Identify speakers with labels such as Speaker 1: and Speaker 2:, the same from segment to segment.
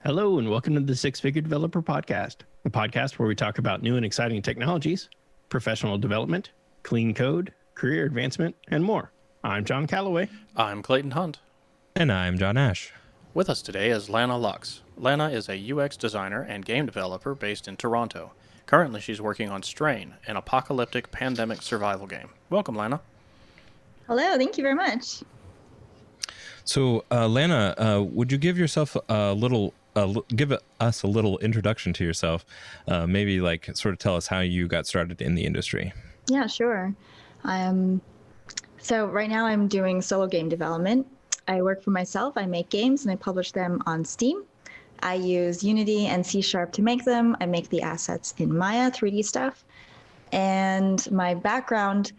Speaker 1: Hello, and welcome to the Six Figure Developer Podcast, a podcast where we talk about new and exciting technologies, professional development, clean code, career advancement, and more. I'm John Calloway.
Speaker 2: I'm Clayton Hunt.
Speaker 3: And I'm John Ash.
Speaker 2: With us today is Lana Lux. Lana is a UX designer and game developer based in Toronto. Currently, she's working on Strain, an apocalyptic pandemic survival game. Welcome, Lana.
Speaker 4: Hello, thank you very much.
Speaker 3: So, Lana, would you give yourself give us a little introduction to yourself? Maybe sort of tell us how you got started in the industry.
Speaker 4: Yeah, sure. So right now I'm doing solo game development. I work for myself. I make games and I publish them on Steam. I use Unity and C# to make them. I make the assets in Maya, 3D stuff. And my background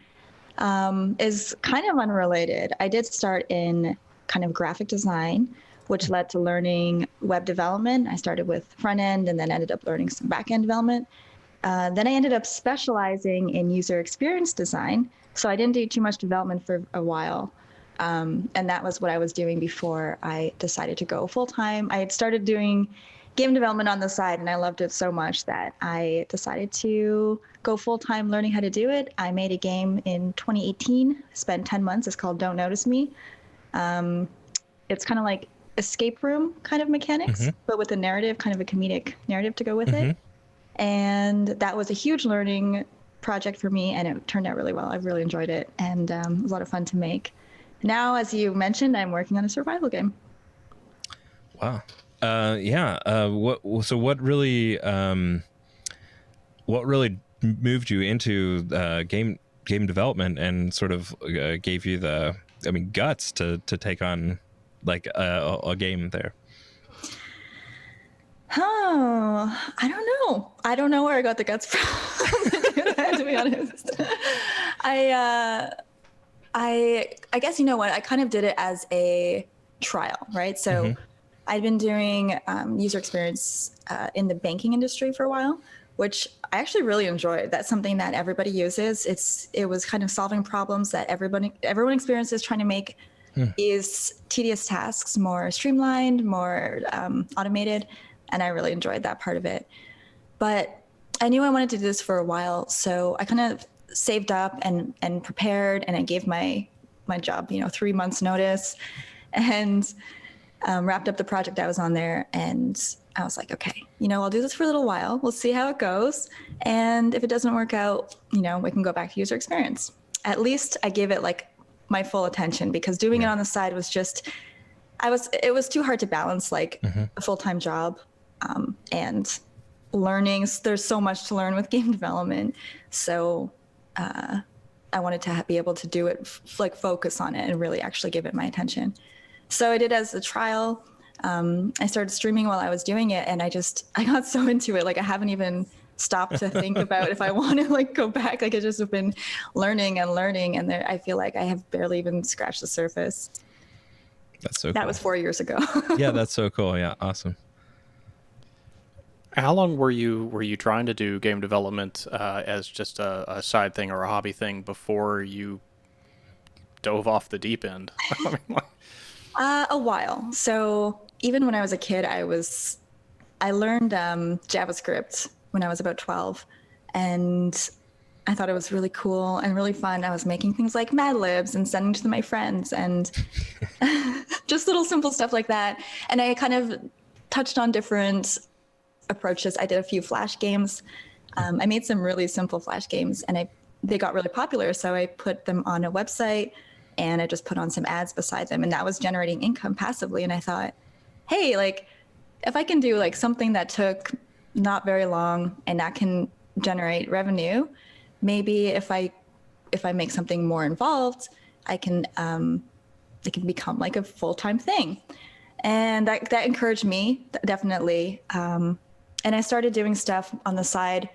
Speaker 4: is kind of unrelated. I did start in kind of graphic design, which led to learning web development. I started with front end and then ended up learning some back end development. Then I ended up specializing in user experience design. So I didn't do too much development for a while. And that was what I was doing before I decided to go full time. I had started doing game development on the side and I loved it so much that I decided to go full time learning how to do it. I made a game in 2018, spent 10 months. It's called Don't Notice Me. It's kind of like escape room kind of mechanics, but with a narrative, kind of a comedic narrative to go with it. And that was a huge learning project for me, and it turned out really well. I really enjoyed it, and it was a lot of fun to make. Now, as you mentioned, I'm working on a survival game.
Speaker 3: Wow. What really moved you into game development and sort of gave you the guts to take on a game there?
Speaker 4: Oh, I don't know. I don't know where I got the guts from, to be honest. I guess, you know what, I kind of did it as a trial, right? So I'd been doing user experience in the banking industry for a while, which I actually really enjoyed. That's something that everybody uses. It was kind of solving problems that everyone experiences, trying to make is tedious tasks more streamlined, more automated, and I really enjoyed that part of it. But I knew I wanted to do this for a while, so I kind of saved up and prepared, and I gave my job 3 months notice, and wrapped up the project I was on there. And I was like, okay, I'll do this for a little while. We'll see how it goes. And if it doesn't work out, we can go back to user experience. At least I gave it my full attention, because doing it on the side was just, it was too hard to balance a full-time job and learning. There's so much to learn with game development. So I wanted to be able to do it, focus on it and really actually give it my attention. So I did as a trial. I started streaming while I was doing it, and I got so into it. I haven't even stopped to think about if I want to go back. I just have been learning, and I feel like I have barely even scratched the surface.
Speaker 3: That's so cool.
Speaker 4: That was 4 years ago.
Speaker 3: Yeah, that's so cool. Yeah, awesome.
Speaker 2: How long were you trying to do game development as just a side thing or a hobby thing before you dove off the deep end?
Speaker 4: A while. So even when I was a kid, I learned JavaScript when I was about 12, and I thought it was really cool and really fun. I was making things like Mad Libs and sending to my friends, and just little simple stuff like that. And I kind of touched on different approaches. I did a few Flash games. I made some really simple Flash games, and they got really popular. So I put them on a website, and I just put on some ads beside them, and that was generating income passively. And I thought, hey, if I can do something that took not very long and that can generate revenue, maybe if I make something more involved, it can become a full-time thing. And that encouraged me, definitely. And I started doing stuff on the side,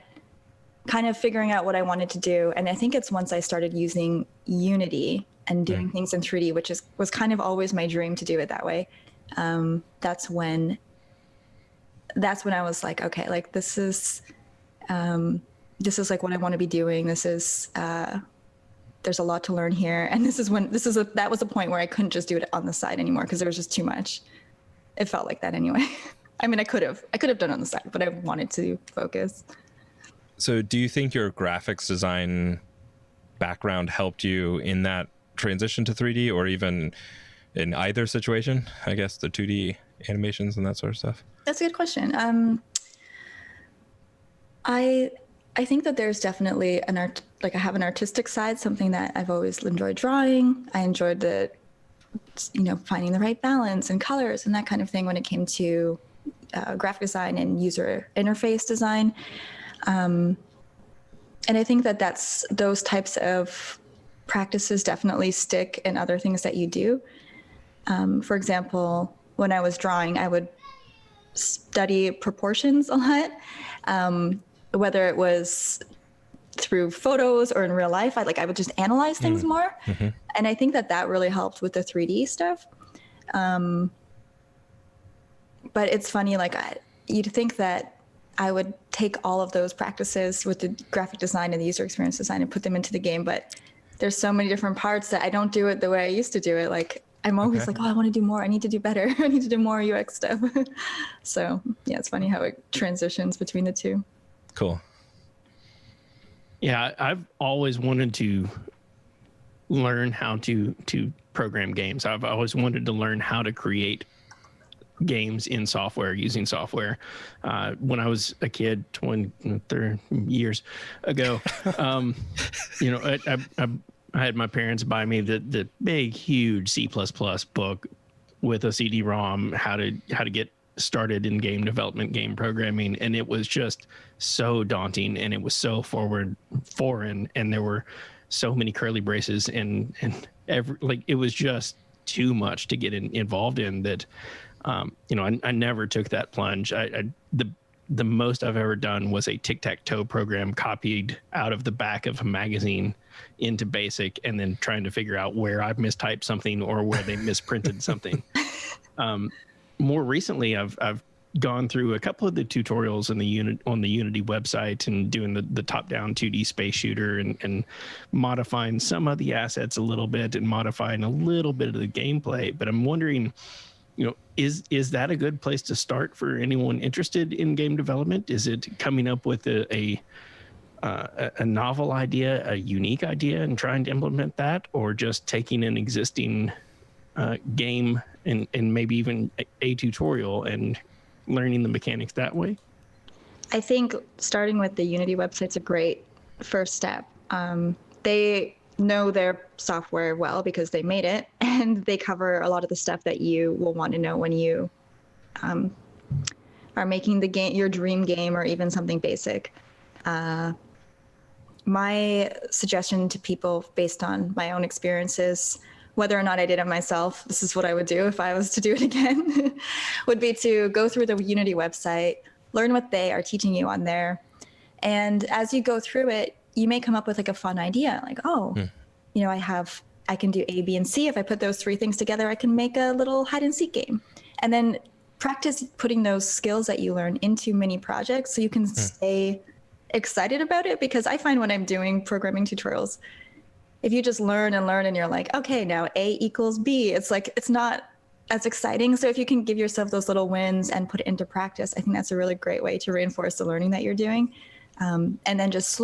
Speaker 4: kind of figuring out what I wanted to do. And I think it's once I started using Unity and doing things in 3D, which was kind of always my dream to do it that way. That's when I was like, okay, this is what I want to be doing. This is, there's a lot to learn here. And that was a point where I couldn't just do it on the side anymore, because there was just too much. It felt like that anyway. I mean, I could have done it on the side, but I wanted to focus.
Speaker 3: So do you think your graphics design background helped you in that transition to 3D, or even in either situation, I guess, the 2D animations and that sort of stuff?
Speaker 4: That's a good question. I think that there's definitely I have an artistic side, something that I've always enjoyed drawing. I enjoyed finding the right balance and colors and that kind of thing when it came to graphic design and user interface design. And I think that those types of practices definitely stick in other things that you do. For example, when I was drawing, I would study proportions a lot, whether it was through photos or in real life. I would just analyze things more. Mm-hmm. And I think that really helped with the 3D stuff. But it's funny, you'd think that I would take all of those practices with the graphic design and the user experience design and put them into the game. But there's so many different parts that I don't do it the way I used to do it. I'm always I want to do more. I need to do better. I need to do more UX stuff. So yeah, it's funny how it transitions between the two.
Speaker 3: Cool.
Speaker 1: Yeah, I've always wanted to learn how to program games. I've always wanted to learn how to create games in software, using software. When I was a kid, 30 years ago, I had my parents buy me the big, huge C++ book with a CD-ROM, how to get started in game development, game programming, and it was just so daunting, and it was so foreign, and there were so many curly braces, and it was just too much to get involved in that. I never took that plunge. The most I've ever done was a tic-tac-toe program copied out of the back of a magazine into BASIC, and then trying to figure out where I've mistyped something or where they misprinted something. More recently, I've gone through a couple of the tutorials on the Unity website and doing the top-down 2D space shooter and modifying some of the assets a little bit and modifying a little bit of the gameplay. But I'm wondering, is that a good place to start for anyone interested in game development? Is it coming up with a novel idea, a unique idea, and trying to implement that, or just taking an existing game and maybe even a tutorial and learning the mechanics that way?
Speaker 4: I think starting with the Unity website's a great first step. They know their software well because they made it, and they cover a lot of the stuff that you will want to know when you are making the game, your dream game, or even something basic. My suggestion to people, based on my own experiences, whether or not I did it myself, this is what I would do if I was to do it again, would be to go through the Unity website, learn what they are teaching you on there. And as you go through it, you may come up with a fun idea, I can do A, B, and C. If I put those three things together, I can make a little hide and seek game. And then practice putting those skills that you learn into mini projects so you can stay excited about it. Because I find when I'm doing programming tutorials, if you just learn and you're like, okay, now A equals B, it's not as exciting. So if you can give yourself those little wins and put it into practice, I think that's a really great way to reinforce the learning that you're doing. And then just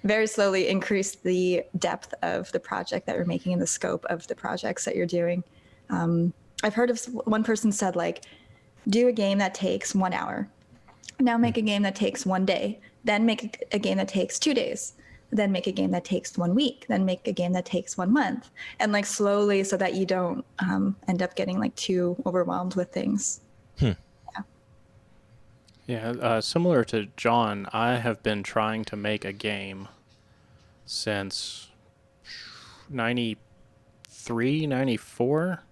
Speaker 4: very slowly increase the depth of the project that you're making and the scope of the projects that you're doing. I've heard of one person said, do a game that takes 1 hour. Now make a game that takes 1 day. Then make a game that takes 2 days. Then make a game that takes 1 week. Then make a game that takes 1 month. And slowly, so that you don't end up getting too overwhelmed with things.
Speaker 2: Yeah, similar to John, I have been trying to make a game since 93, 94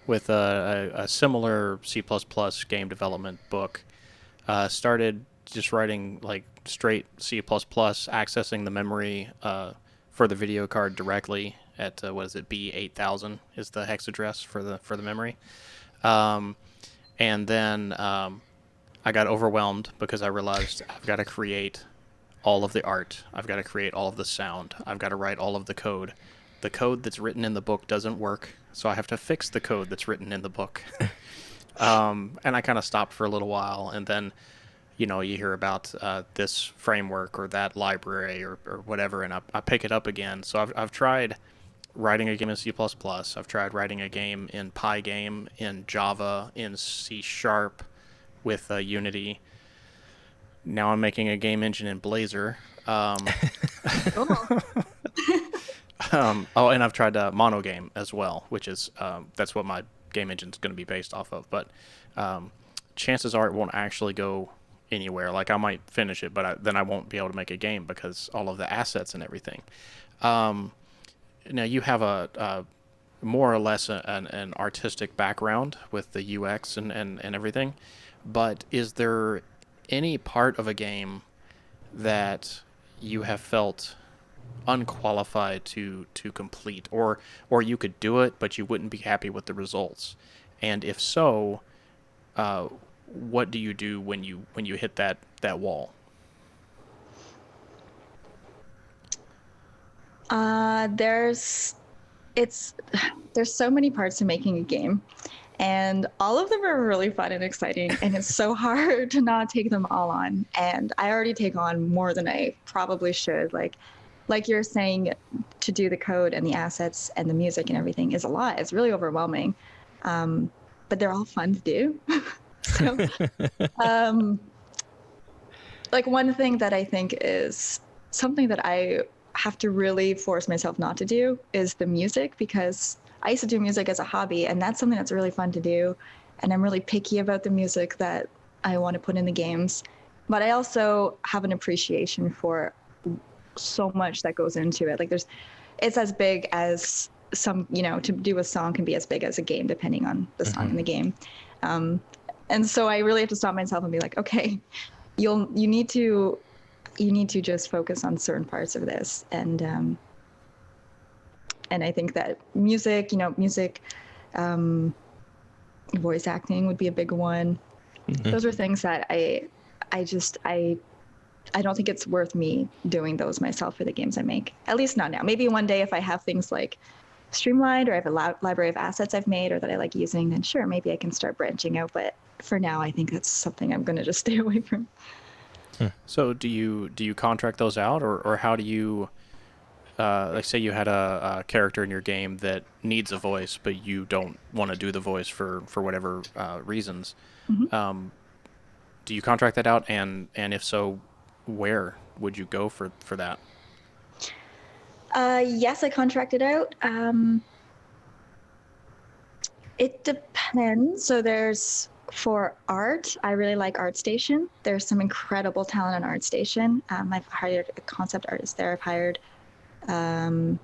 Speaker 2: with a similar C++ game development book. Started just writing straight C++, accessing the memory for the video card directly at B8000 is the hex address for the memory. And then I got overwhelmed because I realized I've got to create all of the art. I've got to create all of the sound. I've got to write all of the code. The code that's written in the book doesn't work, so I have to fix the code that's written in the book. And I kind of stopped for a little while, and then you hear about this framework or that library or whatever, and I pick it up again. So I've tried writing a game in C++. I've tried writing a game in Pygame, in Java, in C Sharp, with Unity. Now I'm making a game engine in Blazor. And I've tried Monogame as well, which is that's what my game engine's going to be based off of. But chances are it won't actually go anywhere. Like I might finish it, but then I won't be able to make a game because all of the assets and everything. Now you have a more or less an artistic background with the UX and everything, but is there any part of a game that you have felt unqualified to complete, or you could do it but you wouldn't be happy with the results? And if so, what do you do when you hit that wall?
Speaker 4: There's so many parts to making a game, and all of them are really fun and exciting, and it's so hard to not take them all on. And I already take on more than I probably should. Like you're saying, to do the code and the assets and the music and everything is a lot. It's really overwhelming, but they're all fun to do. So, like one thing that I think is something that I have to really force myself not to do is the music, because I used to do music as a hobby, and that's something that's really fun to do. And I'm really picky about the music that I want to put in the games. But I also have an appreciation for so much that goes into it. Like it's as big as some, to do a song can be as big as a game, depending on the song in the game. And so I really have to stop myself and be like, okay, you need to just focus on certain parts of this. And I think that music, voice acting would be a big one. Mm-hmm. Those are things that I don't think it's worth me doing those myself for the games I make. At least not now. Maybe one day if I have things like streamlined, or I have a library of assets I've made or that I like using, then sure, maybe I can start branching out. But for now, I think that's something I'm going to just stay away from.
Speaker 2: So do you contract those out, or how do you, like say you had a character in your game that needs a voice, but you don't want to do the voice for whatever reasons. Mm-hmm. Do you contract that out? And if so, where would you go for that?
Speaker 4: Yes, I contracted out. It depends. So for art, I really like ArtStation. There's some incredible talent on ArtStation. I've hired a concept artist there. I've hired, I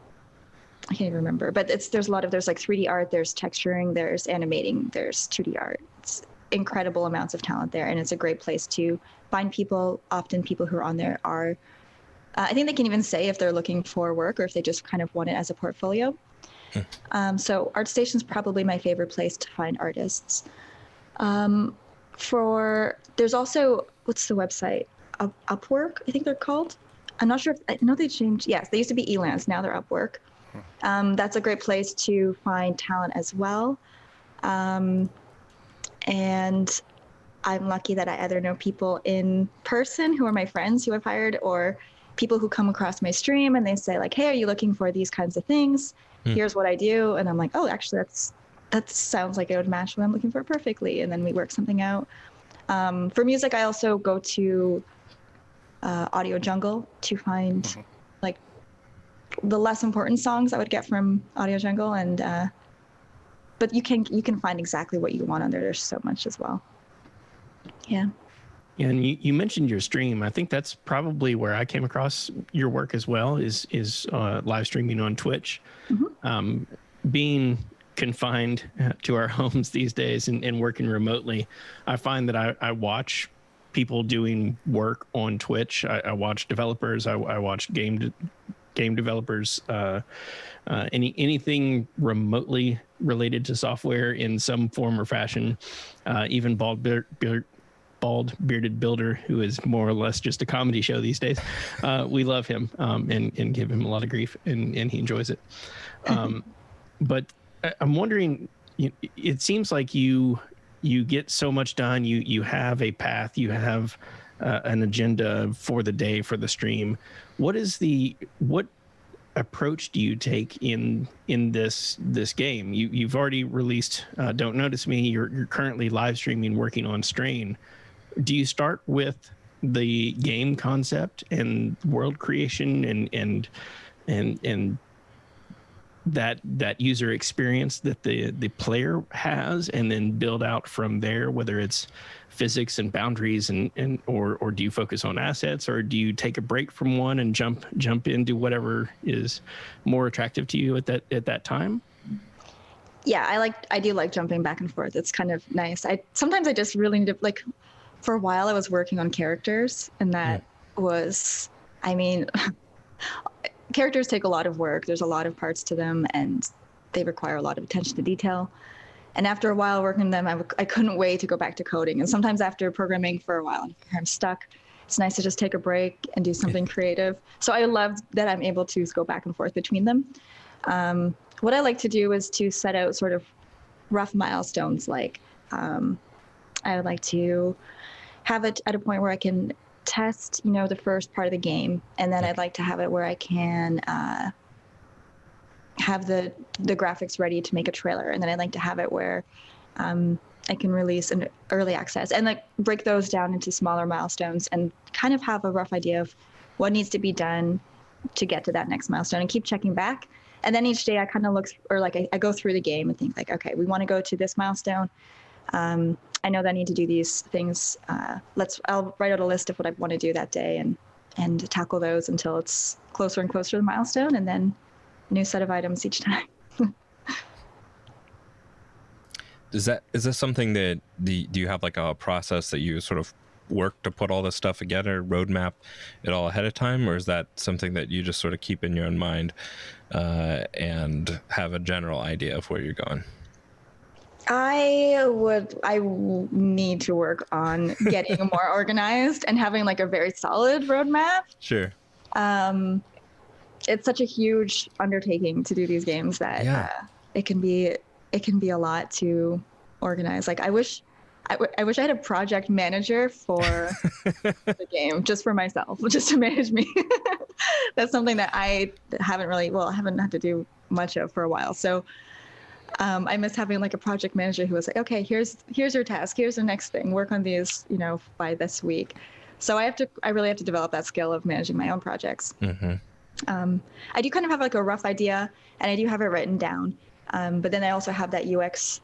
Speaker 4: can't even remember, but there's like 3D art, there's texturing, there's animating, there's 2D art. It's incredible amounts of talent there, and it's a great place to find people. Often people who are on there are, I think they can even say if they're looking for work or if they just kind of want it as a portfolio. So ArtStation's probably my favorite place to find artists. There's also, what's the website? Upwork, I think they're called. I'm not sure I know they changed. Yes, they used to be Elance. Now they're Upwork. That's a great place to find talent as well. And I'm lucky that I either know people in person who are my friends who I've hired, or people who come across my stream and they say like, hey, are you looking for these kinds of things? Here's what I do. And I'm like, oh, actually that sounds like it would match what I'm looking for perfectly. And then we work something out. For music, I also go to Audio Jungle to find like the less important songs I would get from Audio Jungle. And but you can find exactly what you want on there. There's so much as well. Yeah.
Speaker 1: Yeah, and you mentioned your stream. I think that's probably where I came across your work as well, is live streaming on Twitch. Mm-hmm. Being confined to our homes these days and working remotely, I find that I watch people doing work on Twitch. I watch developers. I watch game developers. Anything remotely related to software in some form or fashion. Even bald-bearded builder, who is more or less just a comedy show these days. We love him and give him a lot of grief, and he enjoys it. But I'm wondering, it seems like you you get so much done. You have a path. You have an agenda for the day, for the stream. What approach do you take in this game? You've already released Don't Notice Me. You're currently live streaming, working on Strain. Do you start with the game concept and world creation and that user experience that the player has, and then build out from there, whether it's physics and boundaries or do you focus on assets, or do you take a break from one and jump into whatever is more attractive to you at that time?
Speaker 4: Yeah, I do like jumping back and forth. It's kind of nice. Sometimes I just really need to, like, for a while I was working on characters, and that was, I mean, characters take a lot of work. There's a lot of parts to them, and they require a lot of attention to detail. And after a while working on them, I couldn't wait to go back to coding. And sometimes after programming for a while, I'm stuck. It's nice to just take a break and do something creative. So I love that I'm able to go back and forth between them. What I like to do is to set out sort of rough milestones. Like I would like to have it at a point where I can test, the first part of the game. And then I'd like to have it where I can have the graphics ready to make a trailer. And then I'd like to have it where I can release an early access, and like break those down into smaller milestones and kind of have a rough idea of what needs to be done to get to that next milestone, and keep checking back. And then each day I kind of look, or like I go through the game and think like, okay, we want to go to this milestone. I know that I need to do these things. I'll write out a list of what I want to do that day and tackle those until it's closer and closer to the milestone, and then a new set of items each time.
Speaker 3: Is this something that do you have like a process that you sort of work to put all this stuff together, roadmap it all ahead of time, or is that something that you just sort of keep in your own mind and have a general idea of where you're going?
Speaker 4: I need to work on getting more organized and having like a very solid roadmap.
Speaker 3: Sure.
Speaker 4: It's such a huge undertaking to do these games that it can be a lot to organize. Like I wish I had a project manager for the game, just for myself, just to manage me. That's something that I haven't had to do much of for a while. So I miss having like a project manager who was like, okay, here's your task, here's the next thing, work on these, by this week. So I really have to develop that skill of managing my own projects. Mm-hmm. I do kind of have like a rough idea, and I do have it written down. But then I also have that UX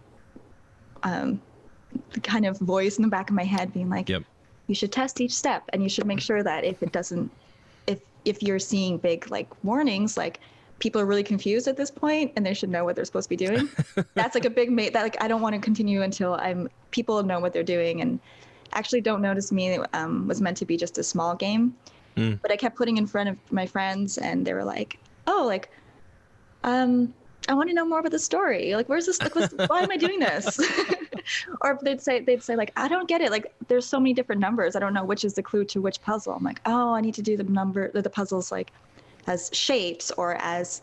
Speaker 4: kind of voice in the back of my head being like, yep, you should test each step, and you should make sure that if you're seeing big like warnings, like people are really confused at this point and they should know what they're supposed to be doing. That's like a big that like I don't want to continue until people know what they're doing. And actually Don't Notice Me was meant to be just a small game, but I kept putting in front of my friends, and they were like, oh, like I want to know more about the story. Like, where's this? Like, why am I doing this? Or they'd say like, I don't get it. Like, there's so many different numbers. I don't know which is the clue to which puzzle. I'm like, oh, I need to do the puzzles like as shapes, or as,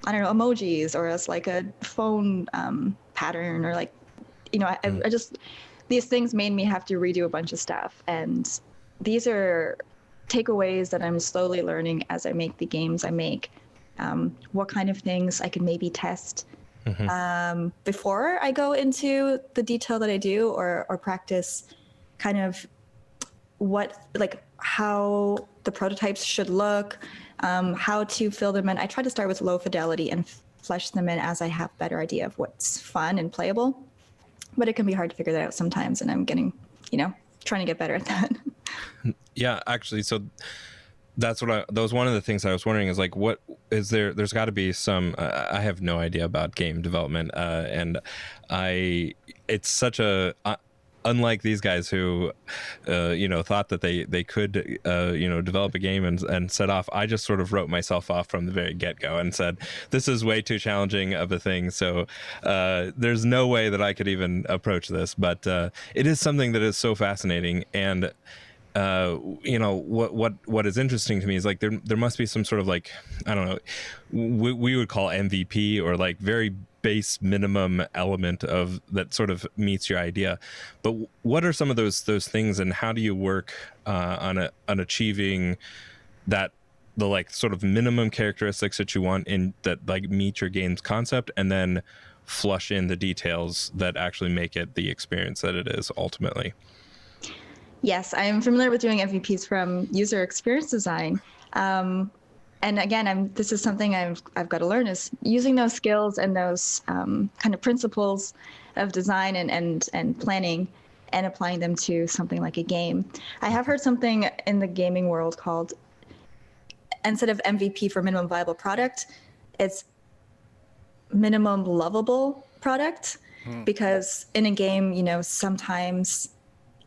Speaker 4: I don't know, emojis, or as like a phone pattern, or like, I just, these things made me have to redo a bunch of stuff. And these are takeaways that I'm slowly learning as I make the games I make. What kind of things I can maybe test before I go into the detail that I do, or practice kind of how the prototypes should look, how to fill them in. I try to start with low fidelity and flesh them in as I have a better idea of what's fun and playable, but it can be hard to figure that out sometimes, and I'm getting, trying to get better at that.
Speaker 3: Yeah, actually, so that was one of the things I was wondering is like, what is there's got to be some, I have no idea about game development, and it's such a, unlike these guys who, thought that they could, develop a game and set off. I just sort of wrote myself off from the very get-go and said, this is way too challenging of a thing. So there's no way that I could even approach this, but it is something that is so fascinating. And what is interesting to me is like there must be some sort of like, I don't know, we would call MVP, or like very base minimum element of that sort of meets your idea. But what are some of those things, and how do you work on achieving that, the like sort of minimum characteristics that you want in that like meet your game's concept, and then flush in the details that actually make it the experience that it is ultimately?
Speaker 4: Yes, I'm familiar with doing MVPs from user experience design. And again, this is something I've got to learn, is using those skills and those kind of principles of design and planning, and applying them to something like a game. I have heard something in the gaming world called, instead of MVP for minimum viable product, it's minimum lovable product. Because in a game, sometimes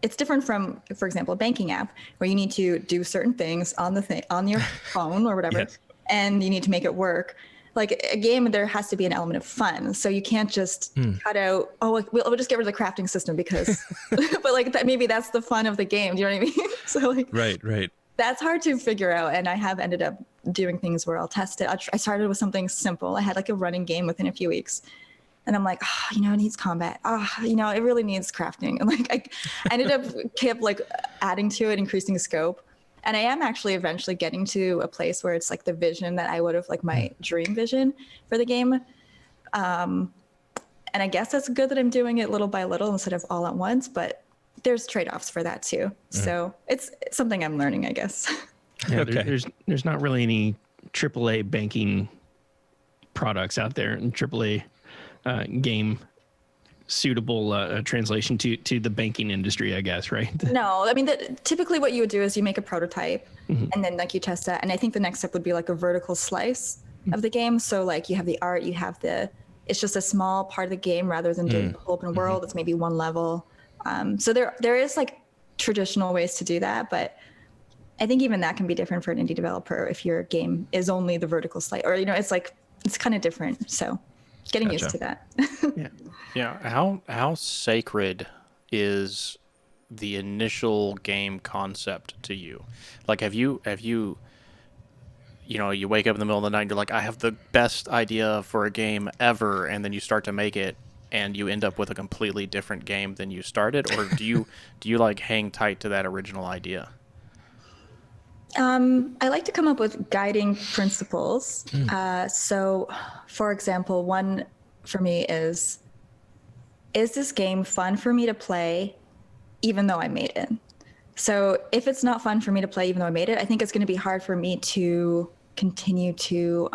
Speaker 4: it's different from, for example, a banking app where you need to do certain things on your phone or whatever,
Speaker 3: Yes.
Speaker 4: and you need to make it work. Like a game, there has to be an element of fun. So you can't just cut out, we'll just get rid of the crafting system because, but like that, maybe that's the fun of the game. Do you know what I mean? So like,
Speaker 3: Right.
Speaker 4: that's hard to figure out. And I have ended up doing things where I'll test it. I started with something simple. I had like a running game within a few weeks. And I'm like, it needs combat. It really needs crafting. And like, I ended up kept like adding to it, increasing scope. And I am actually eventually getting to a place where it's like the vision that I would have, like my dream vision for the game. And I guess that's good that I'm doing it little by little instead of all at once, but there's trade-offs for that too. So it's something I'm learning, I guess.
Speaker 1: Yeah,
Speaker 3: Okay.
Speaker 1: there's not really any AAA banking products out there, and AAA game suitable translation to the banking industry, I guess, right?
Speaker 4: No, I mean, typically what you would do is you make a prototype and then like you test that. And I think the next step would be like a vertical slice of the game. So like you have the art, it's just a small part of the game rather than doing the whole open world. It's maybe one level. So there is like traditional ways to do that, but I think even that can be different for an indie developer if your game is only the vertical slice, or, it's kind of different. So getting used to that.
Speaker 2: Yeah. How sacred is the initial game concept to you? Like, have you you wake up in the middle of the night and you're like, I have the best idea for a game ever, and then you start to make it and you end up with a completely different game than you started? Or do you like hang tight to that original idea?
Speaker 4: I like to come up with guiding principles. So, for example, one for me is this game fun for me to play even though I made it? So if it's not fun for me to play even though I made it, I think it's going to be hard for me to continue to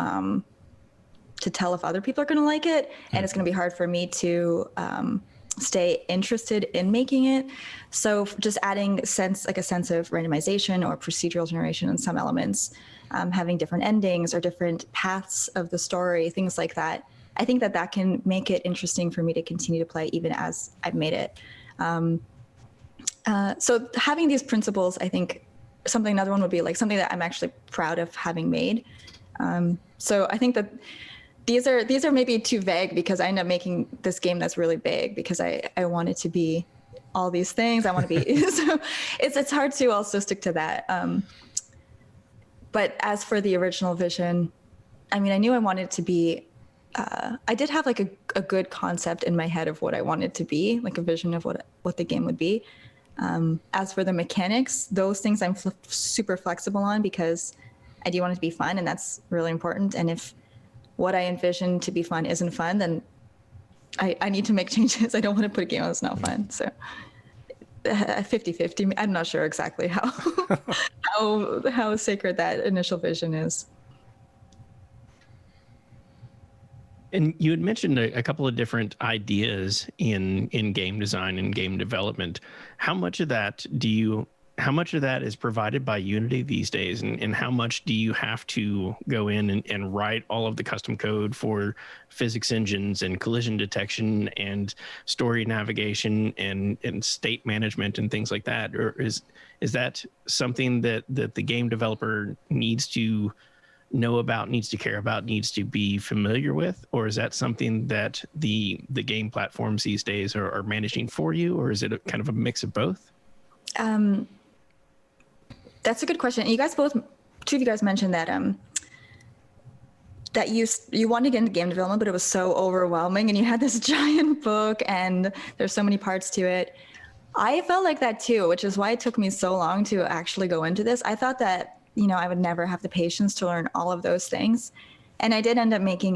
Speaker 4: tell if other people are going to like it. And it's going to be hard for me to stay interested in making it. So just adding a sense of randomization or procedural generation in some elements, having different endings or different paths of the story, things like that. I think that can make it interesting for me to continue to play even as I've made it. So having these principles, I think another one would be like something that I'm actually proud of having made. So I think that these are maybe too vague because I end up making this game that's really big because I want it to be all these things. I want to be, so it's hard to also stick to that. But as for the original vision, I mean, I knew I wanted it to be, I did have like a good concept in my head of what I wanted to be, like a vision of what the game would be. As for the mechanics, those things I'm super flexible on because I do want it to be fun, and that's really important. And if what I envision to be fun isn't fun, then I need to make changes. I don't want to put a game on that's not fun. So 50-50. I'm not sure exactly how sacred that initial vision is.
Speaker 1: And you had mentioned a couple of different ideas in game design and game development. How much of that is provided by Unity these days? And how much do you have to go in and write all of the custom code for physics engines and collision detection and story navigation and state management and things like that? Or is that something that the game developer needs to know about, needs to care about, needs to be familiar with? Or is that something that the game platforms these days are managing for you? Or is it kind of a mix of both?
Speaker 4: That's a good question. You guys both, two of you guys mentioned that that you wanted to get into game development, but it was so overwhelming, and you had this giant book, and there's so many parts to it. I felt like that too, which is why it took me so long to actually go into this. I thought that, you know, I would never have the patience to learn all of those things, and I did end up making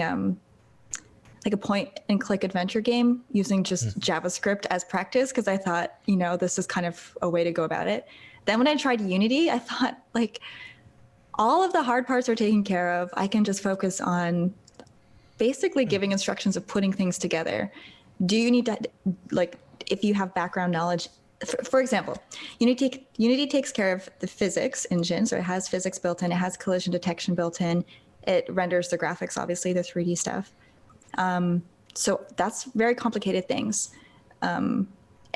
Speaker 4: like a point and click adventure game using just JavaScript as practice, because I thought, you know, this is kind of a way to go about it. Then when I tried Unity, I thought, like, all of the hard parts are taken care of. I can just focus on basically giving instructions of putting things together. Do you need to, like, if you have background knowledge, for example, Unity takes care of the physics engine. So it has physics built in, it has collision detection built in, it renders the graphics, obviously the 3D stuff. So that's very complicated things. And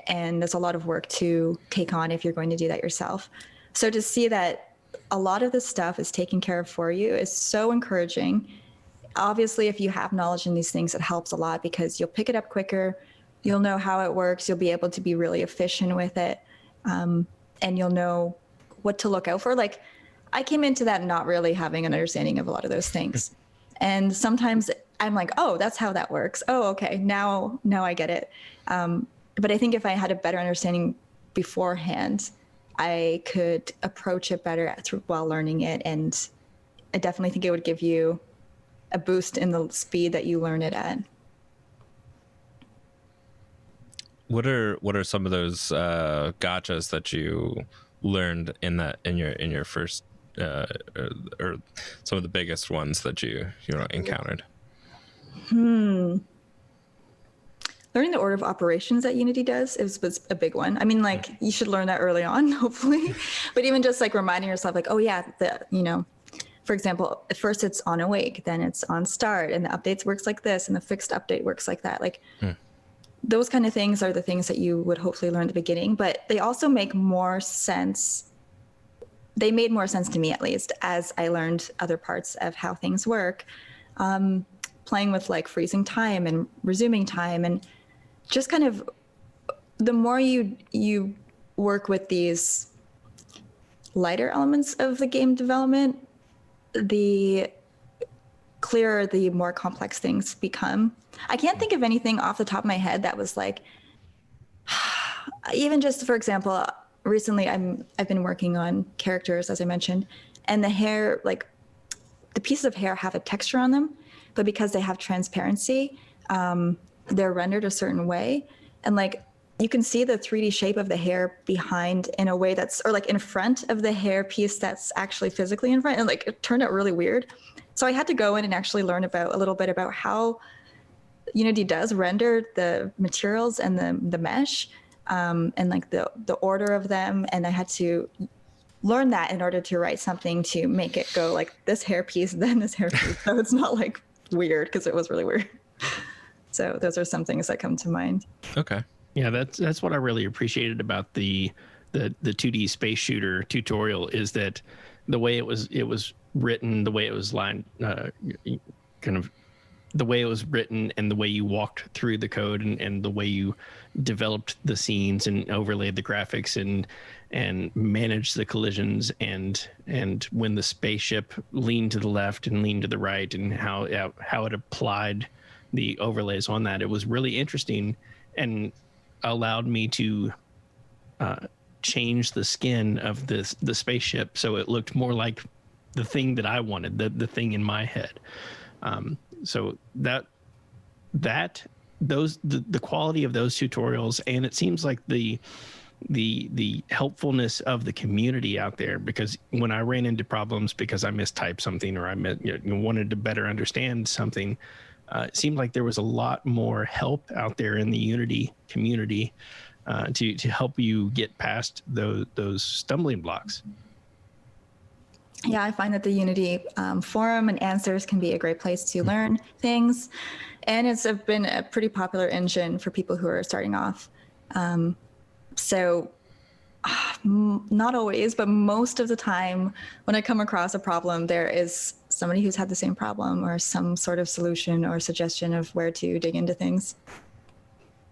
Speaker 4: there's a lot of work to take on if you're going to do that yourself. So to see that a lot of this stuff is taken care of for you is so encouraging. Obviously, if you have knowledge in these things, it helps a lot because you'll pick it up quicker. You'll know how it works. You'll be able to be really efficient with it. And you'll know what to look out for. Like, I came into that not really having an understanding of a lot of those things. And sometimes I'm like, oh, that's how that works. Oh, okay, now I get it. But I think if I had a better understanding beforehand, I could approach it better while learning it. And I definitely think it would give you a boost in the speed that you learn it at.
Speaker 3: What are some of those gotchas that you learned in your first or some of the biggest ones that you encountered?
Speaker 4: Learning the order of operations that Unity does was a big one. I mean, like, you should learn that early on, hopefully. But even just like reminding yourself, like, oh yeah, for example, at first it's on awake, then it's on start, and the updates works like this, and the fixed update works like that. Like, those kind of things are the things that you would hopefully learn at the beginning, but they also make more sense. They made more sense to me, at least, as I learned other parts of how things work. Playing with like freezing time and resuming time, and just kind of the more you work with these lighter elements of the game development, the clearer the more complex things become. I can't think of anything off the top of my head that was like, even just for example, recently I've been working on characters, as I mentioned, and the hair, like the pieces of hair have a texture on them, but because they have transparency, they're rendered a certain way. And like, you can see the 3D shape of the hair behind in a way that's, or like in front of the hair piece that's actually physically in front. And like, it turned out really weird. So I had to go in and actually learn a little bit about how Unity does render the materials and the mesh, and like the order of them. And I had to learn that in order to write something to make it go like this hair piece, then this hair piece. So it's not like weird, because it was really weird. So those are some things that come to mind.
Speaker 3: Okay.
Speaker 1: Yeah, that's what I really appreciated about the 2D space shooter tutorial, is that the way it was written, the way it was lined, kind of the way it was written, and the way you walked through the code, and the way you developed the scenes and overlaid the graphics and managed the collisions, and when the spaceship leaned to the left and leaned to the right, and how it applied the overlays on that. It was really interesting and allowed me to change the skin of the spaceship so it looked more like the thing that I wanted, the thing in my head. So the quality of those tutorials, and it seems like the helpfulness of the community out there, because when I ran into problems because I mistyped something, or I wanted to better understand something, it seemed like there was a lot more help out there in the Unity community to help you get past those stumbling blocks.
Speaker 4: Yeah, I find that the Unity forum and answers can be a great place to learn things. And it's been a pretty popular engine for people who are starting off. So not always, but most of the time when I come across a problem, there is somebody who's had the same problem, or some sort of solution or suggestion of where to dig into things.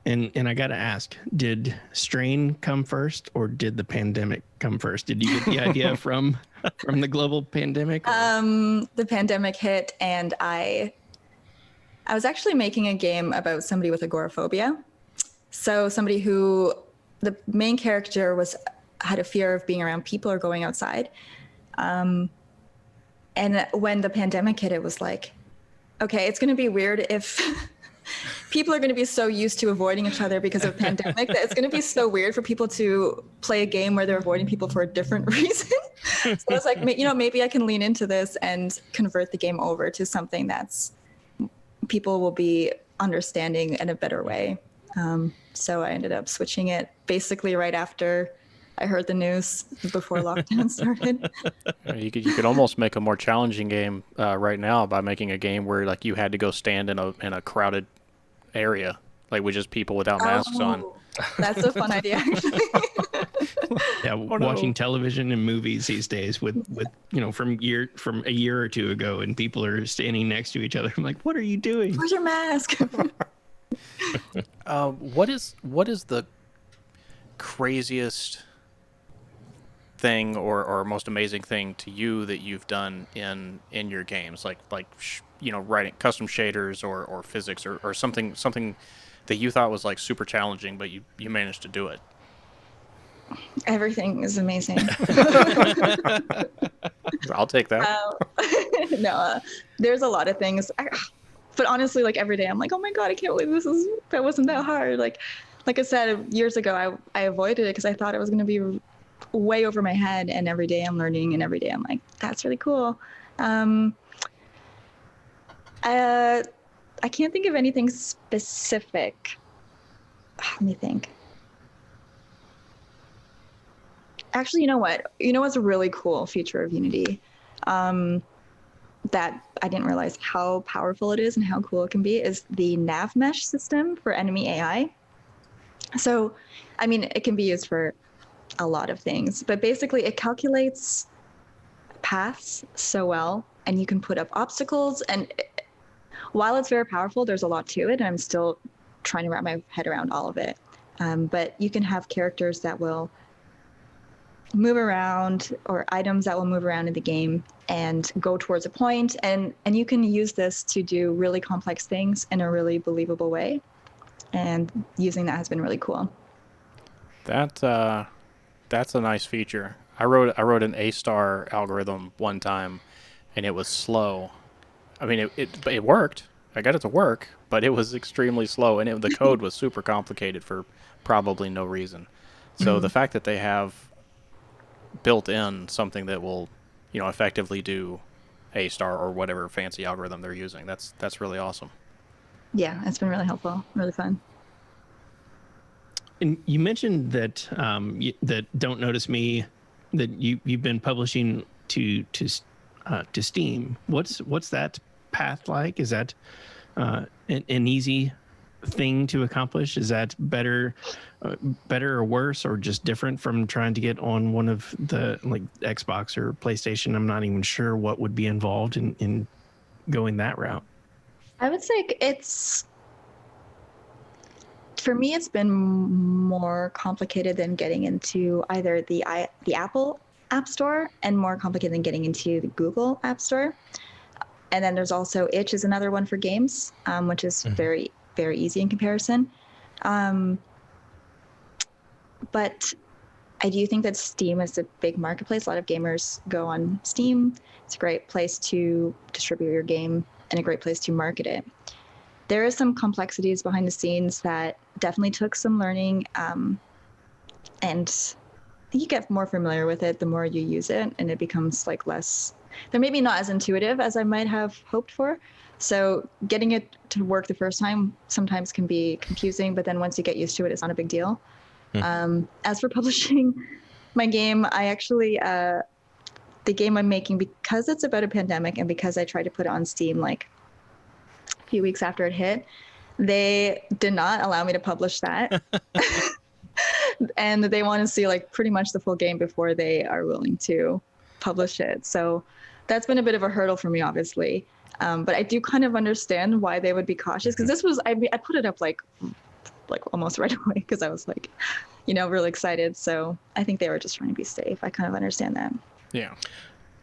Speaker 1: And I got to ask, did Strain come first or did the pandemic come first? Did you get the idea from the global pandemic?
Speaker 4: The pandemic hit, and I was actually making a game about somebody with agoraphobia. So somebody who the main character had a fear of being around people or going outside. And when the pandemic hit, it was like, okay, it's going to be weird if people are going to be so used to avoiding each other because of pandemic that it's going to be so weird for people to play a game where they're avoiding people for a different reason. So I was like, maybe I can lean into this and convert the game over to something that's people will be understanding in a better way. So I ended up switching it basically right after I heard the news, before lockdown started.
Speaker 2: You could almost make a more challenging game right now by making a game where like you had to go stand in a crowded area, like with just people without masks on.
Speaker 4: That's a fun idea, actually.
Speaker 1: Yeah, watching television and movies these days with from a year or two ago, and people are standing next to each other. I'm like, what are you doing?
Speaker 4: Where's your mask?
Speaker 2: What is the craziest thing or most amazing thing to you that you've done in your games, like writing custom shaders or physics or something that you thought was like super challenging, but you managed to do it?
Speaker 4: Everything is amazing.
Speaker 2: I'll take that.
Speaker 4: No, there's a lot of things. But honestly, like every day, I'm like, oh my god, I can't believe that wasn't that hard. Like I said years ago, I avoided it because I thought it was going to be way over my head. And every day I'm learning, and every day I'm like, that's really cool. I can't think of anything specific. Let me think. Actually, you know what? You know what's a really cool feature of Unity? That I didn't realize how powerful it is and how cool it can be is the Nav Mesh System for enemy AI. So, I mean, it can be used for a lot of things, but basically it calculates paths so well, and you can put up obstacles. And while it's very powerful, there's a lot to it, and I'm still trying to wrap my head around all of it. But you can have characters that will move around, or items that will move around in the game and go towards a point, and you can use this to do really complex things in a really believable way, and using that has been really cool.
Speaker 2: That's a nice feature. I wrote an A-star algorithm one time, and it was slow. I mean, it worked. I got it to work, but it was extremely slow, and the code was super complicated for probably no reason. So the fact that they have built in something that will, effectively do A-star or whatever fancy algorithm they're using, that's really awesome.
Speaker 4: Yeah, it's been really helpful, really fun.
Speaker 1: And you mentioned that that Don't Notice Me, that you've been publishing to Steam. What's that path like? Is that an easy thing to accomplish? Is that better or worse, or just different from trying to get on one of the like Xbox or PlayStation? I'm not even sure what would be involved in going that route.
Speaker 4: I would say for me, it's been more complicated than getting into either the Apple App Store, and more complicated than getting into the Google App Store. And then there's also Itch is another one for games, which is very, very easy in comparison. But I do think that Steam is a big marketplace. A lot of gamers go on Steam. It's a great place to distribute your game and a great place to market it. There is some complexities behind the scenes that definitely took some learning, and I think you get more familiar with it the more you use it, and it becomes like less, they're maybe not as intuitive as I might have hoped for. So getting it to work the first time sometimes can be confusing, but then once you get used to it, it's not a big deal. As for publishing my game, I actually, the game I'm making, because it's about a pandemic and because I tried to put it on Steam like a few weeks after it hit, they did not allow me to publish that. And they want to see like pretty much the full game before they are willing to publish it. So that's been a bit of a hurdle for me, obviously. But I do kind of understand why they would be cautious, because this was, I put it up like like almost right away because I was like, really excited. So I think they were just trying to be safe. I kind of understand that.
Speaker 2: Yeah.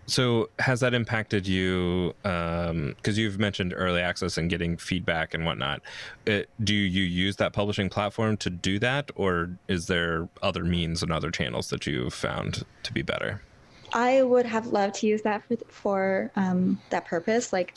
Speaker 3: So has that impacted you? Because you've mentioned early access and getting feedback and whatnot. Do you use that publishing platform to do that, or is there other means and other channels that you've found to be better?
Speaker 4: I would have loved to use that for that purpose. Like,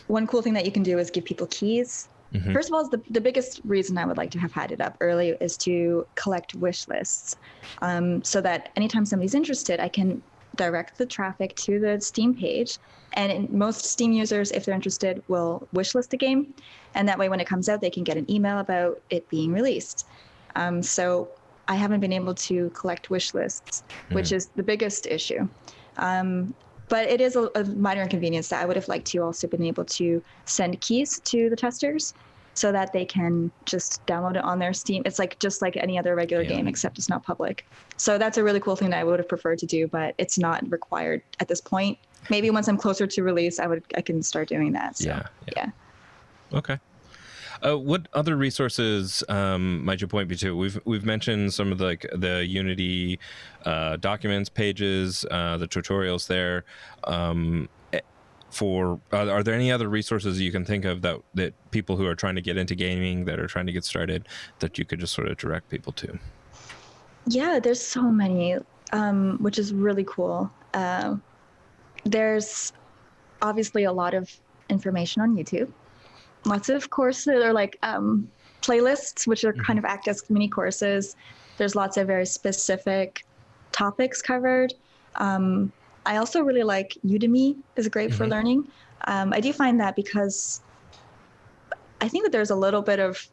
Speaker 4: one cool thing that you can do is give people keys.
Speaker 3: Mm-hmm.
Speaker 4: First of all, the biggest reason I would like to have had it up early is to collect wish lists, so that anytime somebody's interested, I can direct the traffic to the Steam page. And most Steam users, if they're interested, will wishlist a game. And that way, when it comes out, they can get an email about it being released. So I haven't been able to collect wish lists, which is the biggest issue. But it is a minor inconvenience that I would have liked to also been able to send keys to the testers so that they can just download it on their Steam. It's like just like any other regular game, except it's not public. So that's a really cool thing that I would have preferred to do, but it's not required at this point. Maybe once I'm closer to release, I can start doing that. So, yeah.
Speaker 3: Okay. What other resources might you point me to? We've mentioned some of the Unity documents pages, the tutorials there. Are there any other resources you can think of that people who are trying to get into gaming, that are trying to get started, that you could just sort of direct people to?
Speaker 4: Yeah, there's so many, which is really cool. There's obviously a lot of information on YouTube. Lots of courses or like playlists, which are kind of act as mini courses. There's lots of very specific topics covered. I also really like Udemy is great for learning. I do find that because I think that there's a little bit of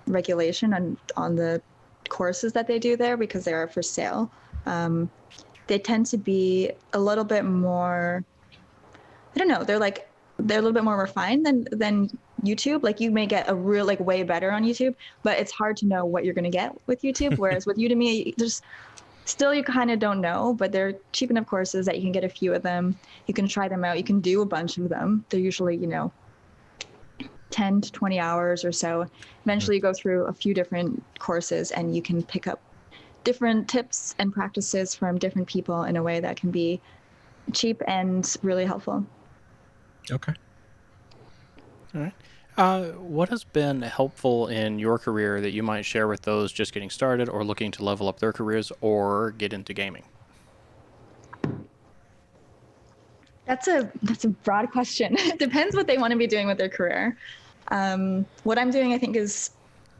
Speaker 4: regulation on the courses that they do there because they are for sale. They tend to be a little bit more, I don't know, they're a little bit more refined than YouTube. Like, you may get a real way better on YouTube, but it's hard to know what you're going to get with YouTube. Whereas with Udemy, there's still, you kind of don't know, but they're cheap enough courses that you can get a few of them. You can try them out. You can do a bunch of them. They're usually, 10 to 20 hours or so. Eventually you go through a few different courses and you can pick up different tips and practices from different people in a way that can be cheap and really helpful.
Speaker 3: Okay.
Speaker 2: All right. What has been helpful in your career that you might share with those just getting started or looking to level up their careers or get into gaming?
Speaker 4: That's a broad question. It depends what they want to be doing with their career. What I'm doing, I think, is,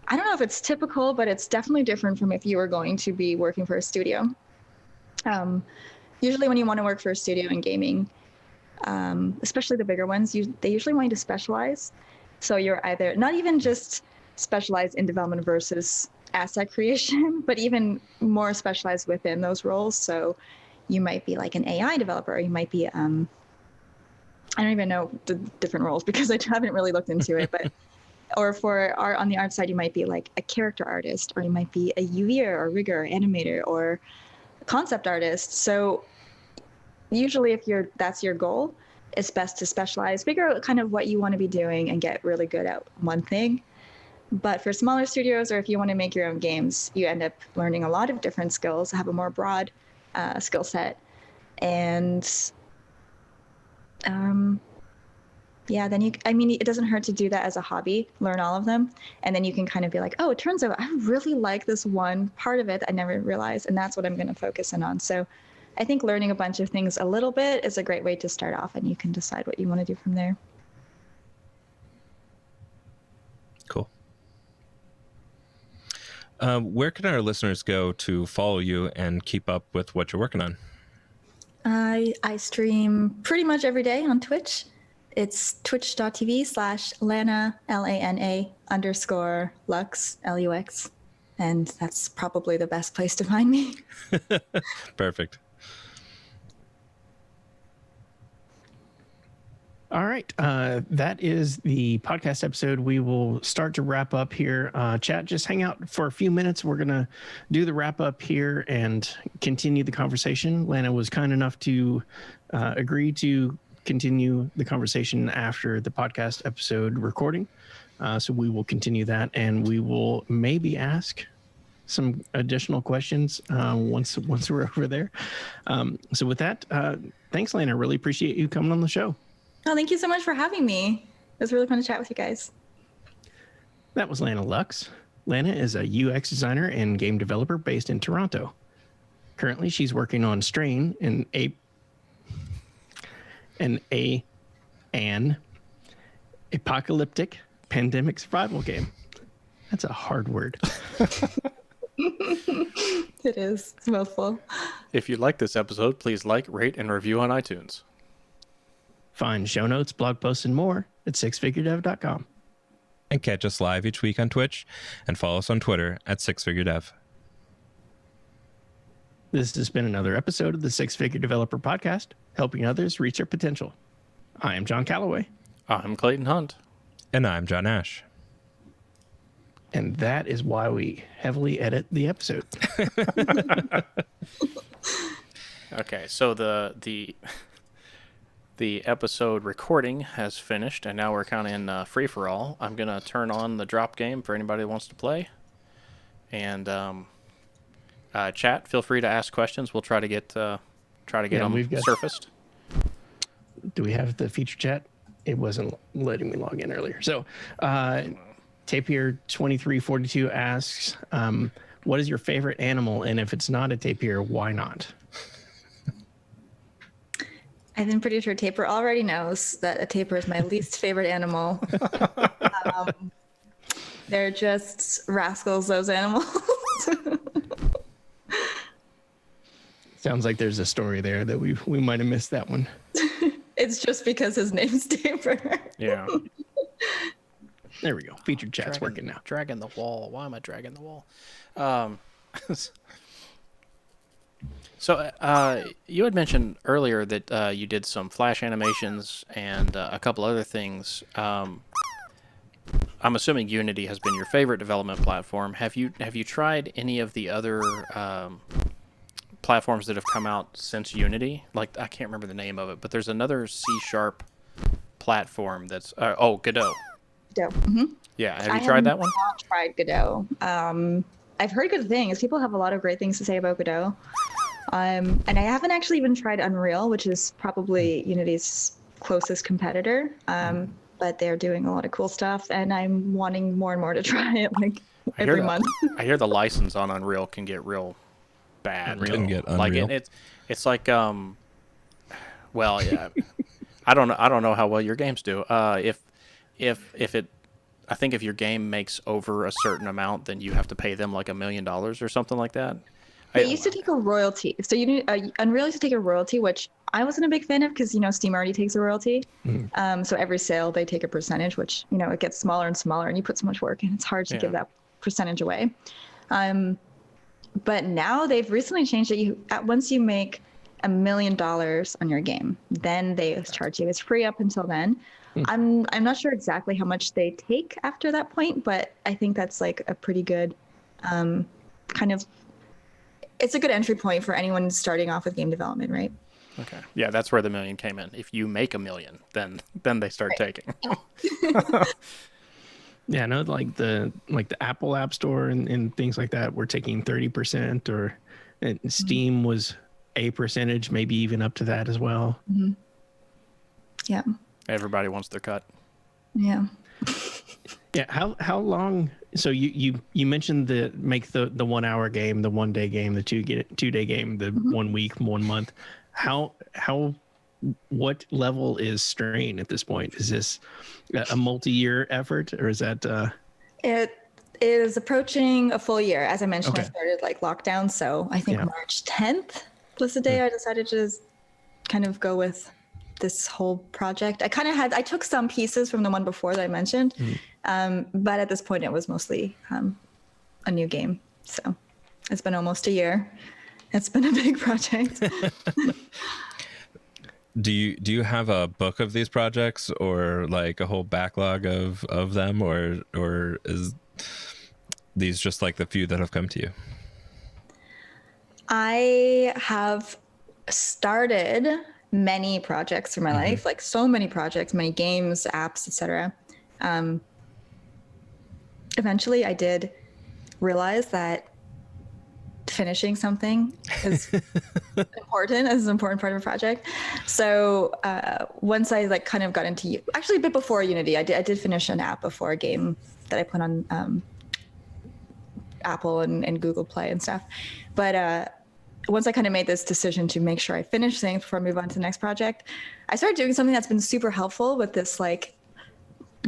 Speaker 4: I don't know if it's typical, but it's definitely different from if you were going to be working for a studio. Usually when you want to work for a studio in gaming, especially the bigger ones, they usually want you to specialize. So you're either not even just specialized in development versus asset creation, but even more specialized within those roles. So you might be like an AI developer, or you might be, I don't even know the different roles because I haven't really looked into it, but, or for art, on the art side, you might be like a character artist, or you might be a UVer or rigger, or animator, or concept artist. So usually if that's your goal, it's best to specialize, figure out kind of what you want to be doing and get really good at one thing. But for smaller studios, or if you want to make your own games, you end up learning a lot of different skills, have a more broad skill set. And then it doesn't hurt to do that as a hobby, learn all of them. And then you can kind of be like, oh, it turns out I really like this one part of it I never realized. And that's what I'm going to focus in on. So I think learning a bunch of things a little bit is a great way to start off, and you can decide what you want to do from there.
Speaker 3: Cool. Where can our listeners go to follow you and keep up with what you're working on?
Speaker 4: I stream pretty much every day on Twitch. It's twitch.tv/Lana, LANA_Lux, LUX. And that's probably the best place to find me.
Speaker 3: Perfect.
Speaker 1: All right. That is the podcast episode. We will start to wrap up here. Chat, just hang out for a few minutes. We're going to do the wrap up here and continue the conversation. Lana was kind enough to agree to continue the conversation after the podcast episode recording. So we will continue that, and we will maybe ask some additional questions once we're over there. So with that, thanks, Lana. I really appreciate you coming on the show.
Speaker 4: Oh, thank you so much for having me. It was really fun to chat with you guys.
Speaker 1: That was Lana Lux. Lana is a UX designer and game developer based in Toronto. Currently, she's working on Strain, an apocalyptic pandemic survival game. That's a hard word.
Speaker 4: It is. It's a mouthful.
Speaker 2: If you like this episode, please like, rate, and review on iTunes.
Speaker 1: Find show notes, blog posts, and more at sixfiguredev.com.
Speaker 3: And catch us live each week on Twitch and follow us on Twitter at sixfiguredev.
Speaker 1: This has been another episode of the Six Figure Developer Podcast, helping others reach their potential. I am John Calloway.
Speaker 2: I'm Clayton Hunt.
Speaker 3: And I'm John Ash.
Speaker 1: And that is why we heavily edit the episode.
Speaker 2: Okay, so the episode recording has finished, and now we're kind of in free-for-all. I'm going to turn on the drop game for anybody who wants to play. And chat, feel free to ask questions. We'll try to get them surfaced.
Speaker 1: Do we have the feature chat? It wasn't letting me log in earlier. So Tapir2342 asks, what is your favorite animal? And if it's not a tapir, why not?
Speaker 4: I'm pretty sure Tapir already knows that a tapir is my least favorite animal. They're just rascals, those animals.
Speaker 1: Sounds like there's a story there that we might have missed that one.
Speaker 4: It's just because his name's Tapir.
Speaker 2: Yeah.
Speaker 1: There we go. Featured chat's working now.
Speaker 2: Dragging the wall. Why am I dragging the wall? So you had mentioned earlier that you did some Flash animations and a couple other things. I'm assuming Unity has been your favorite development platform. Have you tried any of the other platforms that have come out since Unity? Like, I can't remember the name of it, but there's another C# platform that's Godot.
Speaker 4: Godot. Mm-hmm.
Speaker 2: Yeah, have you tried that one?
Speaker 4: I have not tried Godot. I've heard good things. People have a lot of great things to say about Godot. And I haven't actually even tried Unreal, which is probably Unity's closest competitor. But they're doing a lot of cool stuff, and I'm wanting more and more to try it, like every month.
Speaker 2: I hear the license on Unreal can get real bad.
Speaker 3: Can get
Speaker 2: like
Speaker 3: Unreal.
Speaker 2: it's like well, yeah. I don't know how well your games do. If I think if your game makes over a certain amount, then you have to pay them like $1 million or something like that.
Speaker 4: They used to take a royalty. So Unreal used to take a royalty, which I wasn't a big fan of because, Steam already takes a royalty. So every sale, they take a percentage, which, it gets smaller and smaller, and you put so much work in. It's hard to give that percentage away. But now they've recently changed it. Once you make $1 million on your game, then they charge you. It's free up until then. I'm not sure exactly how much they take after that point, but I think that's like a pretty good kind of. It's a good entry point for anyone starting off with game development, right?
Speaker 2: Okay. Yeah, that's where the $1 million came in. If you make $1 million, then they start taking.
Speaker 1: Yeah, no, like the Apple App Store and things like that, we're taking 30%, or Steam was a percentage, maybe even up to that as well.
Speaker 4: Mm-hmm. Yeah.
Speaker 2: Everybody wants their cut.
Speaker 4: Yeah.
Speaker 1: Yeah. How long? So you mentioned make the 1 hour game, the 1 day game, the 2-day game, the 1 week, 1 month. What level is Strain at this point? Is this a multi-year effort, or is that?
Speaker 4: It is approaching a full year. As I mentioned,
Speaker 1: Okay.
Speaker 4: I started lockdown, so I think March 10th was the day I decided to kind of go with this whole project. I took some pieces from the one before that I mentioned, but at this point it was mostly a new game. So it's been almost a year. It's been a big project.
Speaker 3: Do you have a book of these projects, or like a whole backlog of them, or is these just like the few that have come to you?
Speaker 4: I have started many projects for my life, like so many projects, many games, apps, etc. eventually I did realize that finishing something is important, as an important part of a project. So once I like kind of got into, actually a bit before Unity, I did finish an app before a game that I put on Apple and Google Play and stuff. But once I kind of made this decision to make sure I finish things before I move on to the next project, I started doing something that's been super helpful with this, like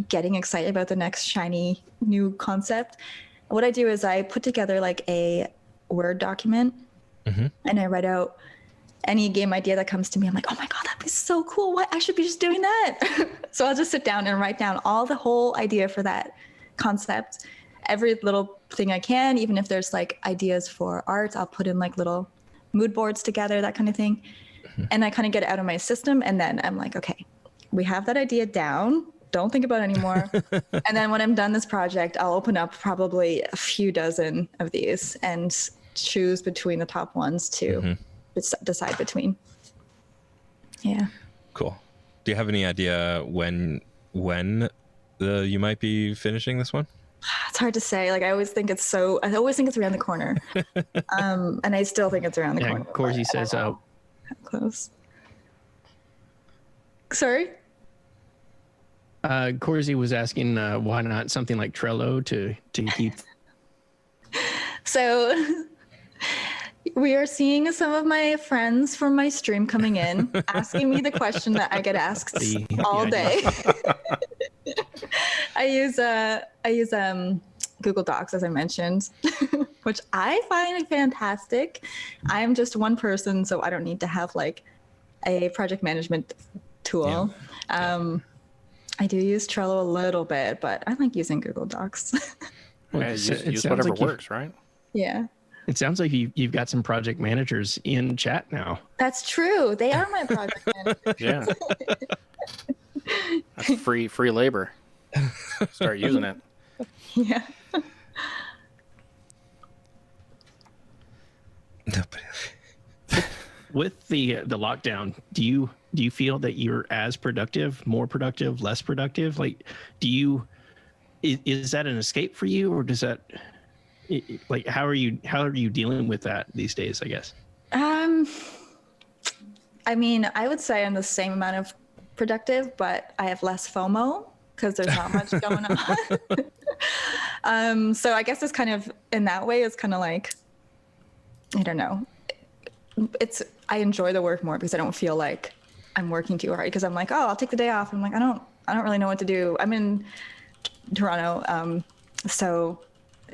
Speaker 4: getting excited about the next shiny new concept. What I do is I put together like a Word document and I write out any game idea that comes to me. I'm like, oh my God, that'd be so cool. What? I should be just doing that. So I'll just sit down and write down the whole idea for that concept, every little thing I can. Even if there's like ideas for art, I'll put in like little mood boards together, that kind of thing. And I kind of get it out of my system. And then I'm like, okay, we have that idea down. Don't think about it anymore. And then when I'm done this project, I'll open up probably a few dozen of these and choose between the top ones to decide between. Yeah.
Speaker 3: Cool. Do you have any idea when you might be finishing this one?
Speaker 4: It's hard to say. Like I always think it's around the corner. And I still think it's around the corner.
Speaker 1: Corsi says,
Speaker 4: how close. Sorry?
Speaker 1: Corsi was asking why not something like Trello to keep.
Speaker 4: So we are seeing some of my friends from my stream coming in, asking me the question that I get asked all day. I use Google Docs, as I mentioned, which I find fantastic. I'm just one person, so I don't need to have like a project management tool. Yeah. I do use Trello a little bit, but I like using Google Docs.
Speaker 2: Yeah, use whatever works, right?
Speaker 4: Yeah.
Speaker 1: It sounds like you've got some project managers in chat now.
Speaker 4: That's true. They are my project managers.
Speaker 2: Yeah. That's free labor. Start using it.
Speaker 4: Yeah.
Speaker 1: With the lockdown, do you feel that you're as productive, more productive, less productive? Like, is that an escape for you, or does that, like, how are you dealing with that these days, I guess?
Speaker 4: I mean, I would say I'm the same amount of productive, but I have less FOMO because there's not much going on. So I guess it's kind of, in that way, it's kind of like, I don't know. I enjoy the work more because I don't feel like I'm working too hard, because I'm like, oh, I'll take the day off. I'm like, I don't really know what to do. I'm in Toronto. So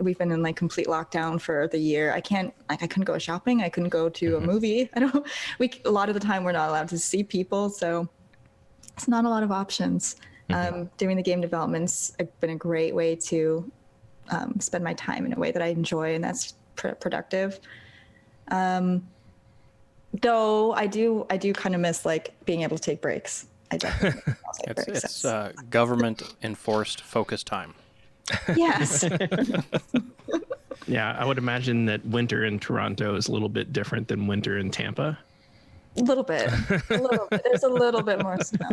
Speaker 4: we've been in like complete lockdown for the year. I couldn't go shopping. I couldn't go to a movie. A lot of the time we're not allowed to see people. So it's not a lot of options. Doing the game development's been a great way to spend my time in a way that I enjoy, and that's productive. Though I do kind of miss like being able to take breaks. I definitely take breaks.
Speaker 2: It's government enforced focus time.
Speaker 4: Yes.
Speaker 1: Yeah, I would imagine that winter in Toronto is a little bit different than winter in Tampa.
Speaker 4: A little bit. There's a little bit more snow.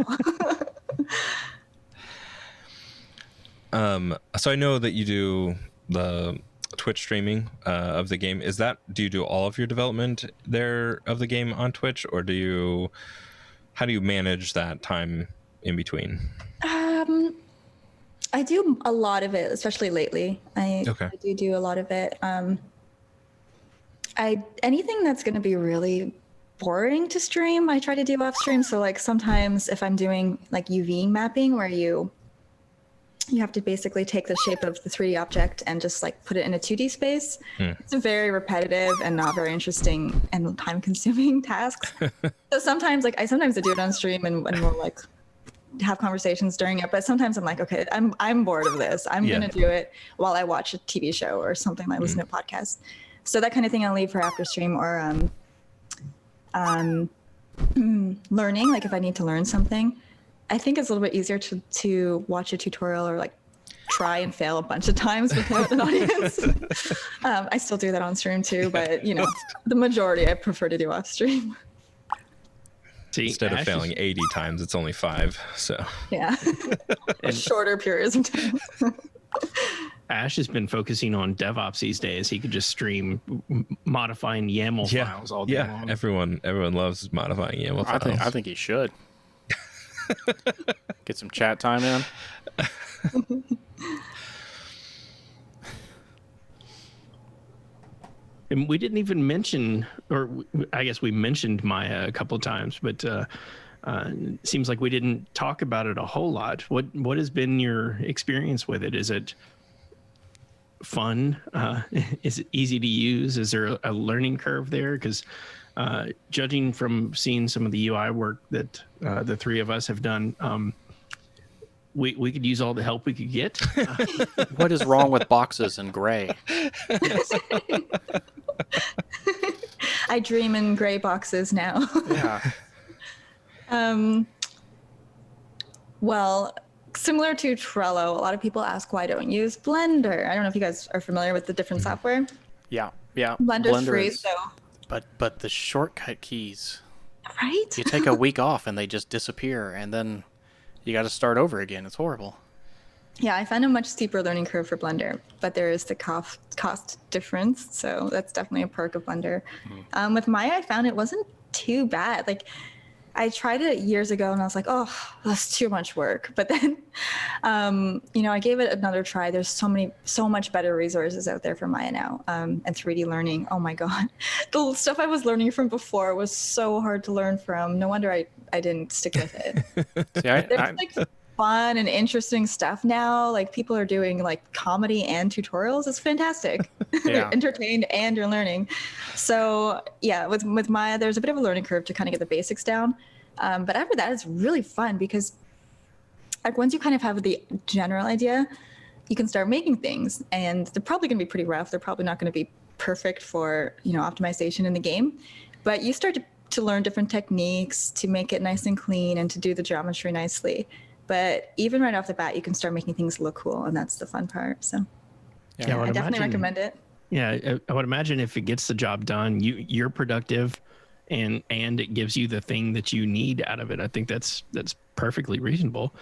Speaker 3: So I know that you do the Twitch streaming of the game. Do you do all of your development there of the game on Twitch, or how do you manage that time in between?
Speaker 4: I do a lot of it, especially lately. I do a lot of it. Anything that's going to be really boring to stream, I try to do off stream. So like sometimes if I'm doing like UV mapping, where you have to basically take the shape of the 3D object and just like put it in a 2D space. It's a very repetitive and not very interesting and time-consuming task. So sometimes I do it on stream and we'll like have conversations during it. But sometimes I'm like, okay, I'm bored of this. I'm gonna do it while I watch a TV show or something, like listen to a podcast. So that kind of thing I'll leave for after stream, or learning. Like if I need to learn something, I think it's a little bit easier to watch a tutorial or like try and fail a bunch of times without an audience. I still do that on stream too, but the majority I prefer to do off stream.
Speaker 1: See,
Speaker 3: instead of failing 80 times, it's only 5. So
Speaker 4: yeah, shorter periods of time.
Speaker 1: Ash has been focusing on DevOps these days. He could just stream modifying YAML files all day long.
Speaker 3: Everyone loves modifying YAML files.
Speaker 2: I think he should. Get some chat time in.
Speaker 1: And we didn't even mention, or I guess we mentioned Maya a couple of times, but it seems like we didn't talk about it a whole lot. What has been your experience with it? Is it fun? Is it easy to use? Is there a learning curve there? Because judging from seeing some of the UI work that the three of us have done, we could use all the help we could get.
Speaker 2: What is wrong with boxes in gray?
Speaker 4: I dream in gray boxes now.
Speaker 2: Yeah.
Speaker 4: Well, similar to Trello, a lot of people ask why I don't use Blender. I don't know if you guys are familiar with the different software.
Speaker 2: Yeah.
Speaker 4: Blender's free,
Speaker 2: is-
Speaker 4: so
Speaker 2: But the shortcut keys,
Speaker 4: right.
Speaker 2: you take a week off and they just disappear, and then you got to start over again. It's horrible.
Speaker 4: Yeah, I found a much steeper learning curve for Blender, but there is the cost difference, so that's definitely a perk of Blender. With Maya, I found it wasn't too bad. Like, I tried it years ago, and I was like, oh, that's too much work. But then, I gave it another try. There's so much better resources out there for Maya now, and 3D learning. Oh my God, the stuff I was learning from before was so hard to learn from. No wonder I didn't stick with it.
Speaker 2: See,
Speaker 4: There's like fun and interesting stuff now. Like people are doing like comedy and tutorials. It's fantastic.
Speaker 2: Yeah.
Speaker 4: You're entertained and you're learning. So yeah, with Maya, there's a bit of a learning curve to kind of get the basics down. But after that, it's really fun because like once you kind of have the general idea, you can start making things, and they're probably going to be pretty rough. They're probably not going to be perfect for optimization in the game, but you start to learn different techniques to make it nice and clean and to do the geometry nicely. But even right off the bat, you can start making things look cool, and that's the fun part. So
Speaker 1: Yeah,
Speaker 4: I definitely recommend it.
Speaker 1: Yeah, I would imagine if it gets the job done, you're productive, and it gives you the thing that you need out of it. I think that's perfectly reasonable.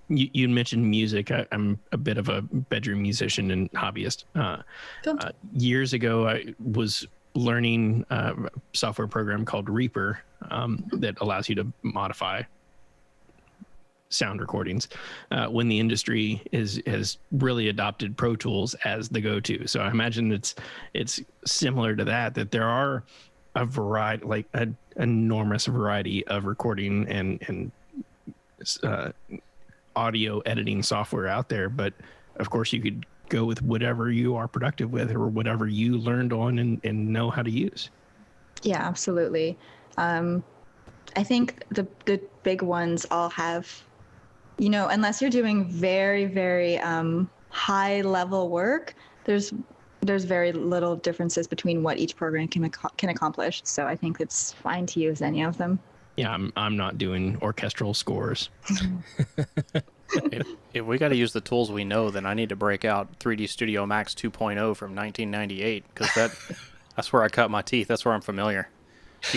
Speaker 1: You mentioned music. I'm a bit of a bedroom musician and hobbyist.
Speaker 4: Cool.
Speaker 1: Years ago, I was learning a software program called Reaper that allows you to modify sound recordings when the industry has really adopted Pro Tools as the go-to. So I imagine it's similar to that there are a variety, like an enormous variety of recording and audio editing software out there. But of course you could go with whatever you are productive with or whatever you learned on and know how to use.
Speaker 4: Yeah, absolutely. I think the big ones all have, unless you're doing very, very high level work, there's very little differences between what each program can accomplish. So I think it's fine to use any of them.
Speaker 1: Yeah, I'm not doing orchestral scores.
Speaker 2: If we got to use the tools we know, then I need to break out 3D Studio Max 2.0 from 1998 because that's where I cut my teeth. That's where I'm familiar.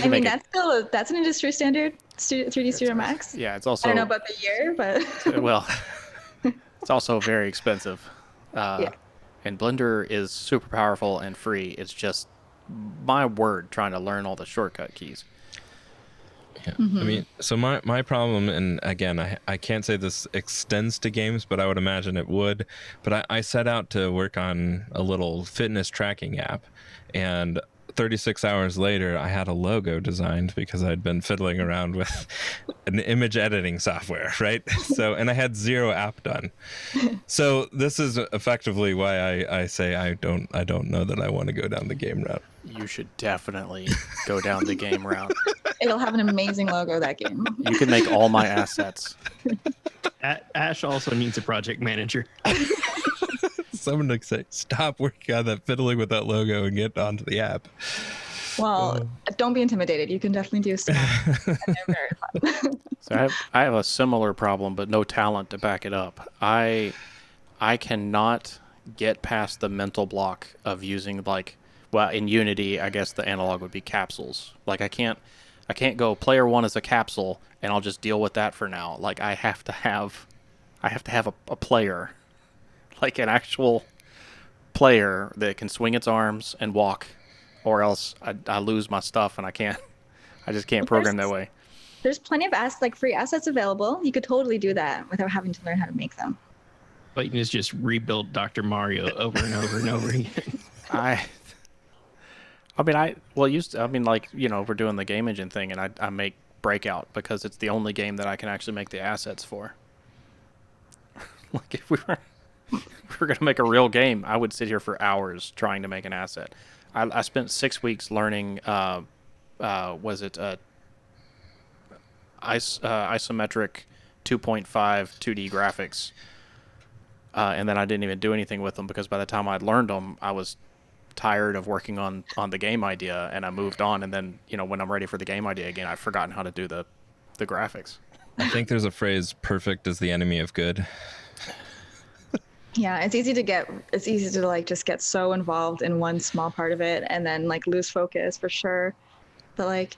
Speaker 4: I mean, that's an industry standard, 3D Studio Max.
Speaker 2: Yeah, it's also.
Speaker 4: I don't know about the year, but
Speaker 2: well, it's also very expensive.
Speaker 4: Yeah.
Speaker 2: And Blender is super powerful and free. It's just my word trying to learn all the shortcut keys.
Speaker 3: Yeah. I mean, so my problem, and again, I can't say this extends to games, but I would imagine it would. But I set out to work on a little fitness tracking app, and 36 hours later, I had a logo designed because I'd been fiddling around with an image editing software, right? So, and I had zero app done. So this is effectively why I say I don't know that I want to go down the game route.
Speaker 2: You should definitely go down the game route.
Speaker 4: it'll have an amazing logo, that game.
Speaker 2: You can make all my assets.
Speaker 1: Ash also needs a project manager.
Speaker 3: Someone to say, stop working on that, fiddling with that logo, and get onto the app.
Speaker 4: Well, don't be intimidated. You can definitely do stuff. And they're very fun.
Speaker 2: So I have a similar problem, but no talent to back it up. I cannot get past the mental block of using in Unity, I guess the analog would be capsules. Like I can't go player one as a capsule and I'll just deal with that for now. Like I have to have a player. like an actual player that can swing its arms and walk, or else I lose my stuff and I just can't program that way.
Speaker 4: There's plenty of free assets available. You could totally do that without having to learn how to make them.
Speaker 1: Clayton has just rebuilt Dr. Mario over and over and over again.
Speaker 2: We're doing the game engine thing, and I make Breakout because it's the only game that I can actually make the assets for. Like if we were going to make a real game, I would sit here for hours trying to make an asset. I spent 6 weeks learning, isometric 2.5 2D graphics. And then I didn't even do anything with them because by the time I'd learned them, I was tired of working on the game idea, and I moved on. And then, when I'm ready for the game idea again, I've forgotten how to do the graphics.
Speaker 3: I think there's a phrase, perfect is the enemy of good.
Speaker 4: Yeah, it's easy to just get so involved in one small part of it and then lose focus for sure. But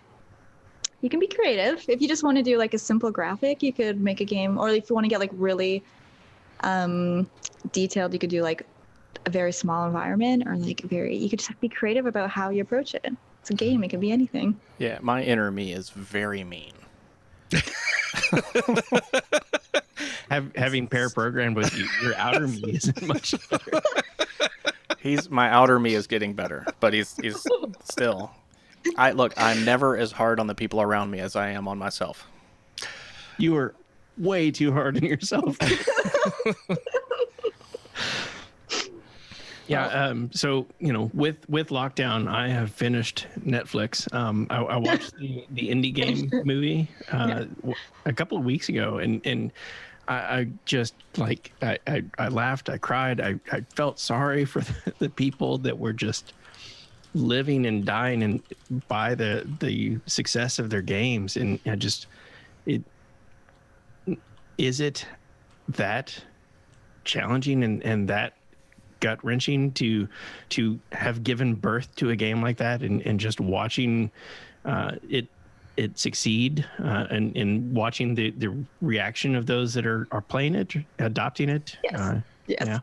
Speaker 4: you can be creative. If you just want to do a simple graphic, you could make a game, or if you want to get really detailed, you could do a very small environment, or you could just be creative about how you approach it. It's a game, it can be anything.
Speaker 2: Yeah, my inner me is very mean.
Speaker 1: Having pair programmed with you, your outer me isn't much better.
Speaker 2: My outer me is getting better, but he's still. I'm never as hard on the people around me as I am on myself.
Speaker 1: You are way too hard on yourself. Yeah. So with lockdown, I have finished Netflix. I watched the indie game movie a couple of weeks ago, and I just I laughed, I cried, I felt sorry for the people that were just living and dying and by the success of their games, and is it that challenging and that gut-wrenching to have given birth to a game like that, and just watching it succeed, and watching the reaction of those that are playing it, adopting it.
Speaker 4: Yes. Yes.
Speaker 1: Yeah.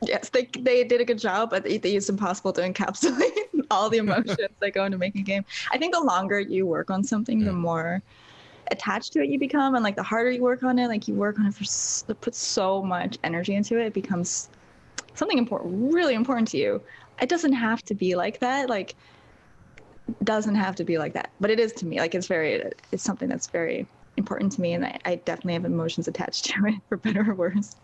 Speaker 4: Yes, they did a good job, but they used Impossible to encapsulate all the emotions that go into making a game. I think the longer you work on something, the more attached to it you become, and the harder you work on it, you work on it put so much energy into it, it becomes something important, really important to you. It doesn't have to be like that. Doesn't have to be like that, but it is to me. It's something that's very important to me, and I definitely have emotions attached to it, for better or worse.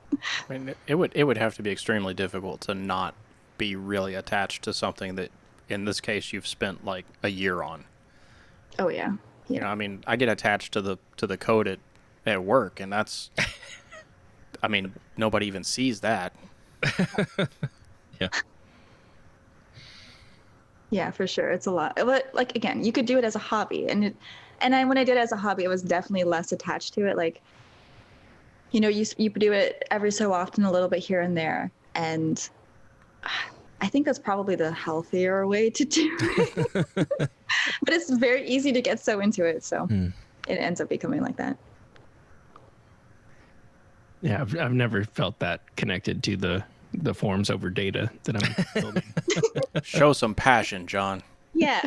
Speaker 2: I mean, it would have to be extremely difficult to not be really attached to something that, in this case, you've spent a year on.
Speaker 4: Oh yeah.
Speaker 2: I I get attached to the code at work, and that's, nobody even sees that.
Speaker 3: Yeah.
Speaker 4: Yeah, for sure. It's a lot. But again, you could do it as a hobby, and when I did it as a hobby, I was definitely less attached to it. You do it every so often, a little bit here and there, and I think that's probably the healthier way to do it. But it's very easy to get so into it, so it ends up becoming like that.
Speaker 1: Yeah, I've never felt that connected to the forms over data that I'm building.
Speaker 2: Show some passion, John.
Speaker 4: Yeah.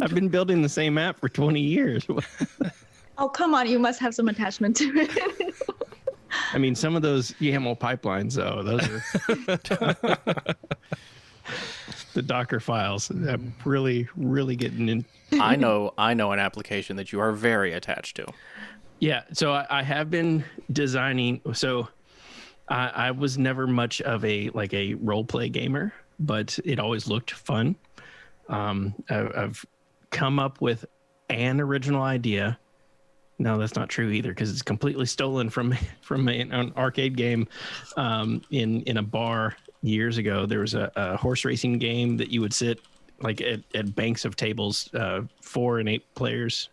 Speaker 1: I've been building the same app for 20 years.
Speaker 4: Oh, come on. You must have some attachment to it.
Speaker 1: Some of those YAML pipelines, though, those are the Docker files. I'm really, really getting in.
Speaker 2: I know an application that you are very attached to.
Speaker 1: Yeah, so I have been designing. So I was never much of a role play gamer, but it always looked fun. I've come up with an original idea. No, that's not true either, because it's completely stolen from an arcade game in a bar years ago. There was a horse racing game that you would sit at banks of tables, 4 and 8 players,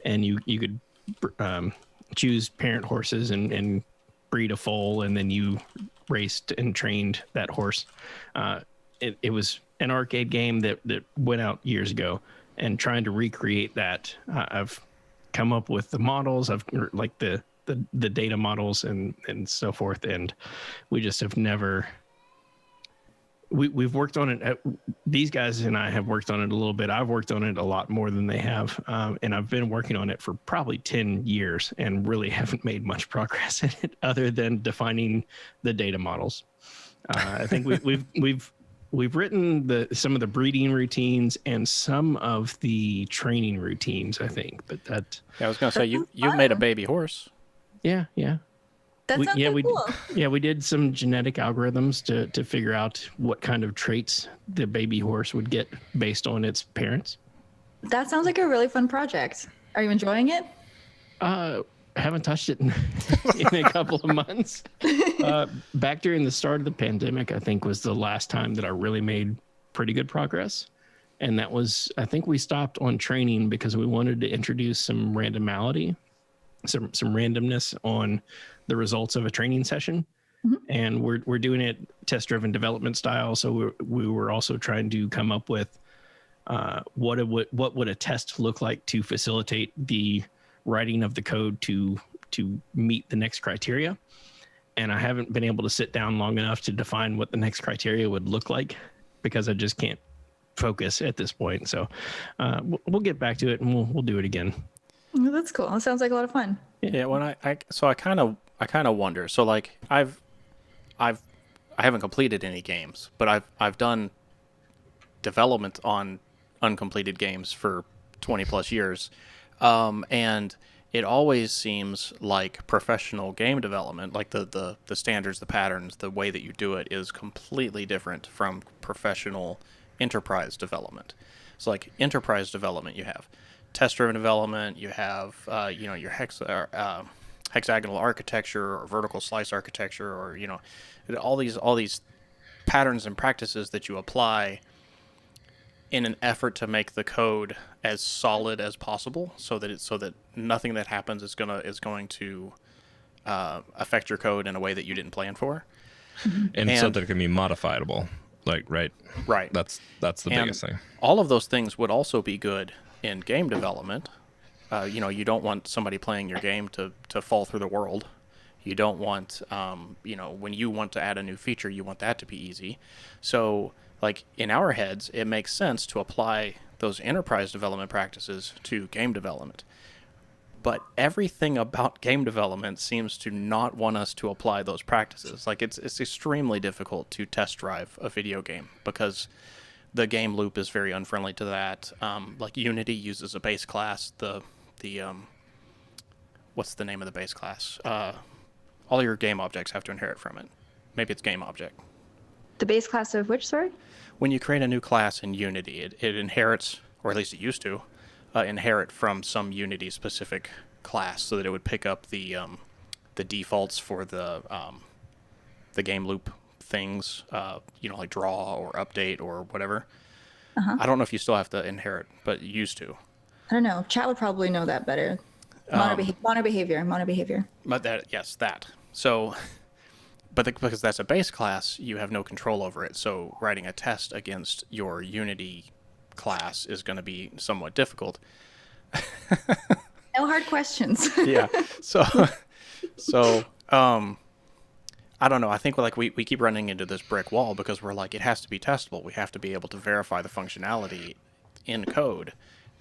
Speaker 1: and you could choose parent horses and breed a foal, and then you raced and trained that horse. It was an arcade game that went out years ago, and trying to recreate that, I've come up with the models of the the data models and so forth. And we just have never. We've worked on it. These guys and I have worked on it a little bit. I've worked on it a lot more than they have, and I've been working on it for probably 10 years and really haven't made much progress in it other than defining the data models. I think we've written some of the breeding routines and some of the training routines, I think. But
Speaker 2: I was gonna say you've made a baby horse.
Speaker 1: yeah.
Speaker 4: That sounds cool.
Speaker 1: We did some genetic algorithms to figure out what kind of traits the baby horse would get based on its parents.
Speaker 4: That sounds like a really fun project. Are you enjoying it?
Speaker 1: Haven't touched it in a couple of months. Back during the start of the pandemic, I think was the last time that I really made pretty good progress. And that was, I think we stopped on training because we wanted to introduce some randomness on the results of a training session. Mm-hmm. And we're doing it test-driven development style. So we were also trying to come up with what would a test look like to facilitate the writing of the code to meet the next criteria. And I haven't been able to sit down long enough to define what the next criteria would look like because I just can't focus at this point. So we'll get back to it and we'll do it again.
Speaker 4: Well, that's cool. That sounds like a lot of fun.
Speaker 2: Yeah, when I kind of wonder. So like I haven't completed any games, but I've done development on uncompleted games for 20 plus years. And it always seems like professional game development, like the standards, the patterns, the way that you do it is completely different from professional enterprise development. So like enterprise development, you have test-driven development, you have your hexagonal architecture or vertical slice architecture, or all these patterns and practices that you apply in an effort to make the code as solid as possible, so that nothing that happens is going to affect your code in a way that you didn't plan for,
Speaker 3: and so that it can be modifiable. Like right. That's the biggest thing.
Speaker 2: All of those things would also be good in game development. You don't want somebody playing your game to fall through the world. You don't want, when you want to add a new feature, you want that to be easy. So, like, in our heads, it makes sense to apply those enterprise development practices to game development. But everything about game development seems to not want us to apply those practices. Like, it's extremely difficult to test drive a video game because the game loop is very unfriendly to that. Like, Unity uses a base class. What's the name of the base class? All your game objects have to inherit from it. Maybe it's game object.
Speaker 4: The base class of which, sorry?
Speaker 2: When you create a new class in Unity, it inherits, or at least it used to, inherit from some Unity-specific class, so that it would pick up the defaults for the game loop things, like draw or update or whatever. Uh-huh. I don't know if you still have to inherit, but you used to.
Speaker 4: I don't know. Chat would probably know that better. Mono behavior.
Speaker 2: But that. So, because that's a base class, you have no control over it. So writing a test against your Unity class is going to be somewhat difficult.
Speaker 4: No hard questions.
Speaker 2: Yeah. So I don't know. I think we keep running into this brick wall because we're like, it has to be testable. We have to be able to verify the functionality in code.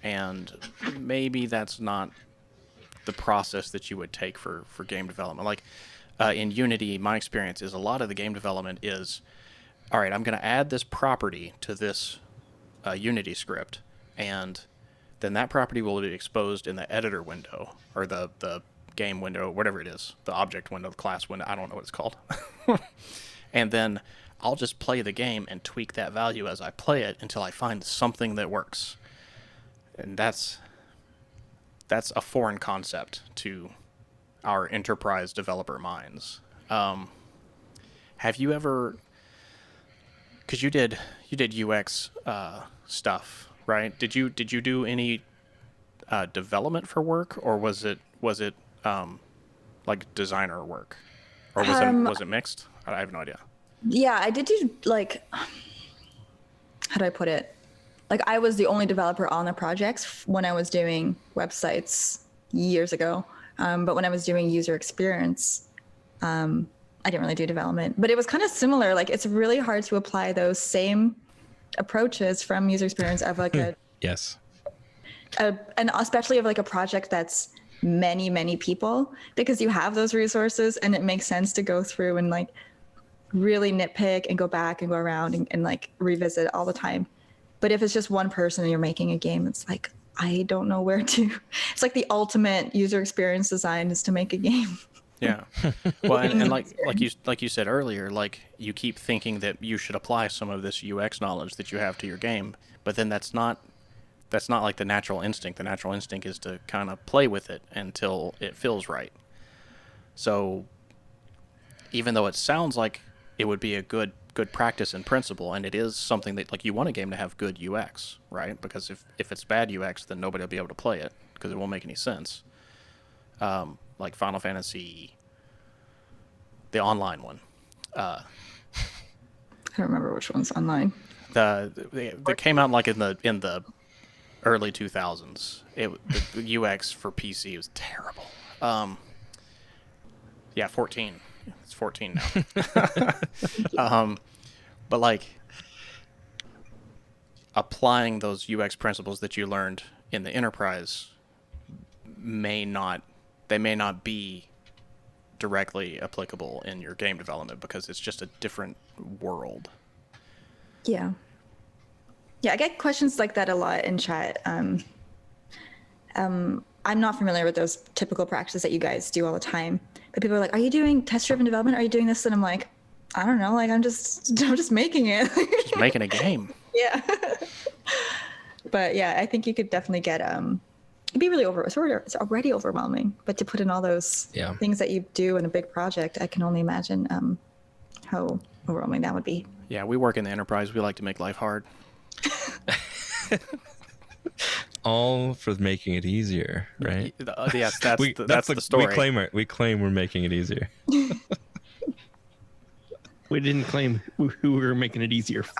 Speaker 2: And maybe that's not the process that you would take for game development. Like in Unity, my experience is a lot of the game development is, all right, I'm going to add this property to this Unity script, and then that property will be exposed in the editor window, or the game window, whatever it is, the object window, the class window, I don't know what it's called. And then I'll just play the game and tweak that value as I play it until I find something that works. And that's a foreign concept to our enterprise developer minds. Have you ever, because you did UX stuff, right? Did you do any development for work, or was it like designer work, or was it mixed? I have no idea.
Speaker 4: Yeah, I did do, like, how do I put it? Like, I was the only developer on the projects when I was doing websites years ago. But when I was doing user experience, I didn't really do development, but it was kind of similar. Like it's really hard to apply those same approaches from user experience of like
Speaker 3: Yes.
Speaker 4: and especially of like a project that's many people, because you have those resources and it makes sense to go through and like really nitpick and go back and go around and like revisit all the time. But if it's just one person and you're making a game, it's like, I don't know where to. It's like the ultimate user experience design is to make a game.
Speaker 2: Yeah. Well, and like you said earlier, like you keep thinking that you should apply some of this UX knowledge that you have to your game, but then that's not like the natural instinct. The natural instinct is to kind of play with it until it feels right. So even though it sounds like it would be a good practice in principle, and it is something that like you want a game to have good UX, right? Because if it's bad UX, then nobody will be able to play it because it won't make any sense. Like Final Fantasy, the online one.
Speaker 4: I don't remember which one's online.
Speaker 2: They came out like in the early 2000s. The UX for PC was terrible. Yeah, 14. It's 14 now. But like applying those UX principles that you learned in the enterprise may not be directly applicable in your game development because it's just a different world.
Speaker 4: Yeah, I get questions like that a lot in chat. I'm not familiar with those typical practices that you guys do all the time. But people are like, "Are you doing test-driven development? Are you doing this?" And I'm like, "I don't know. Like, I'm just making it.
Speaker 2: Just making a game."
Speaker 4: Yeah. But yeah, I think you could definitely get it'd be really it's already overwhelming. But to put in all those things that you do in a big project, I can only imagine how overwhelming that would be.
Speaker 2: Yeah, we work in the enterprise. We like to make life hard.
Speaker 3: All for making it easier, right?
Speaker 2: Yes, that's the story.
Speaker 3: We claim we're making it easier.
Speaker 1: We didn't claim who we were making it easier for.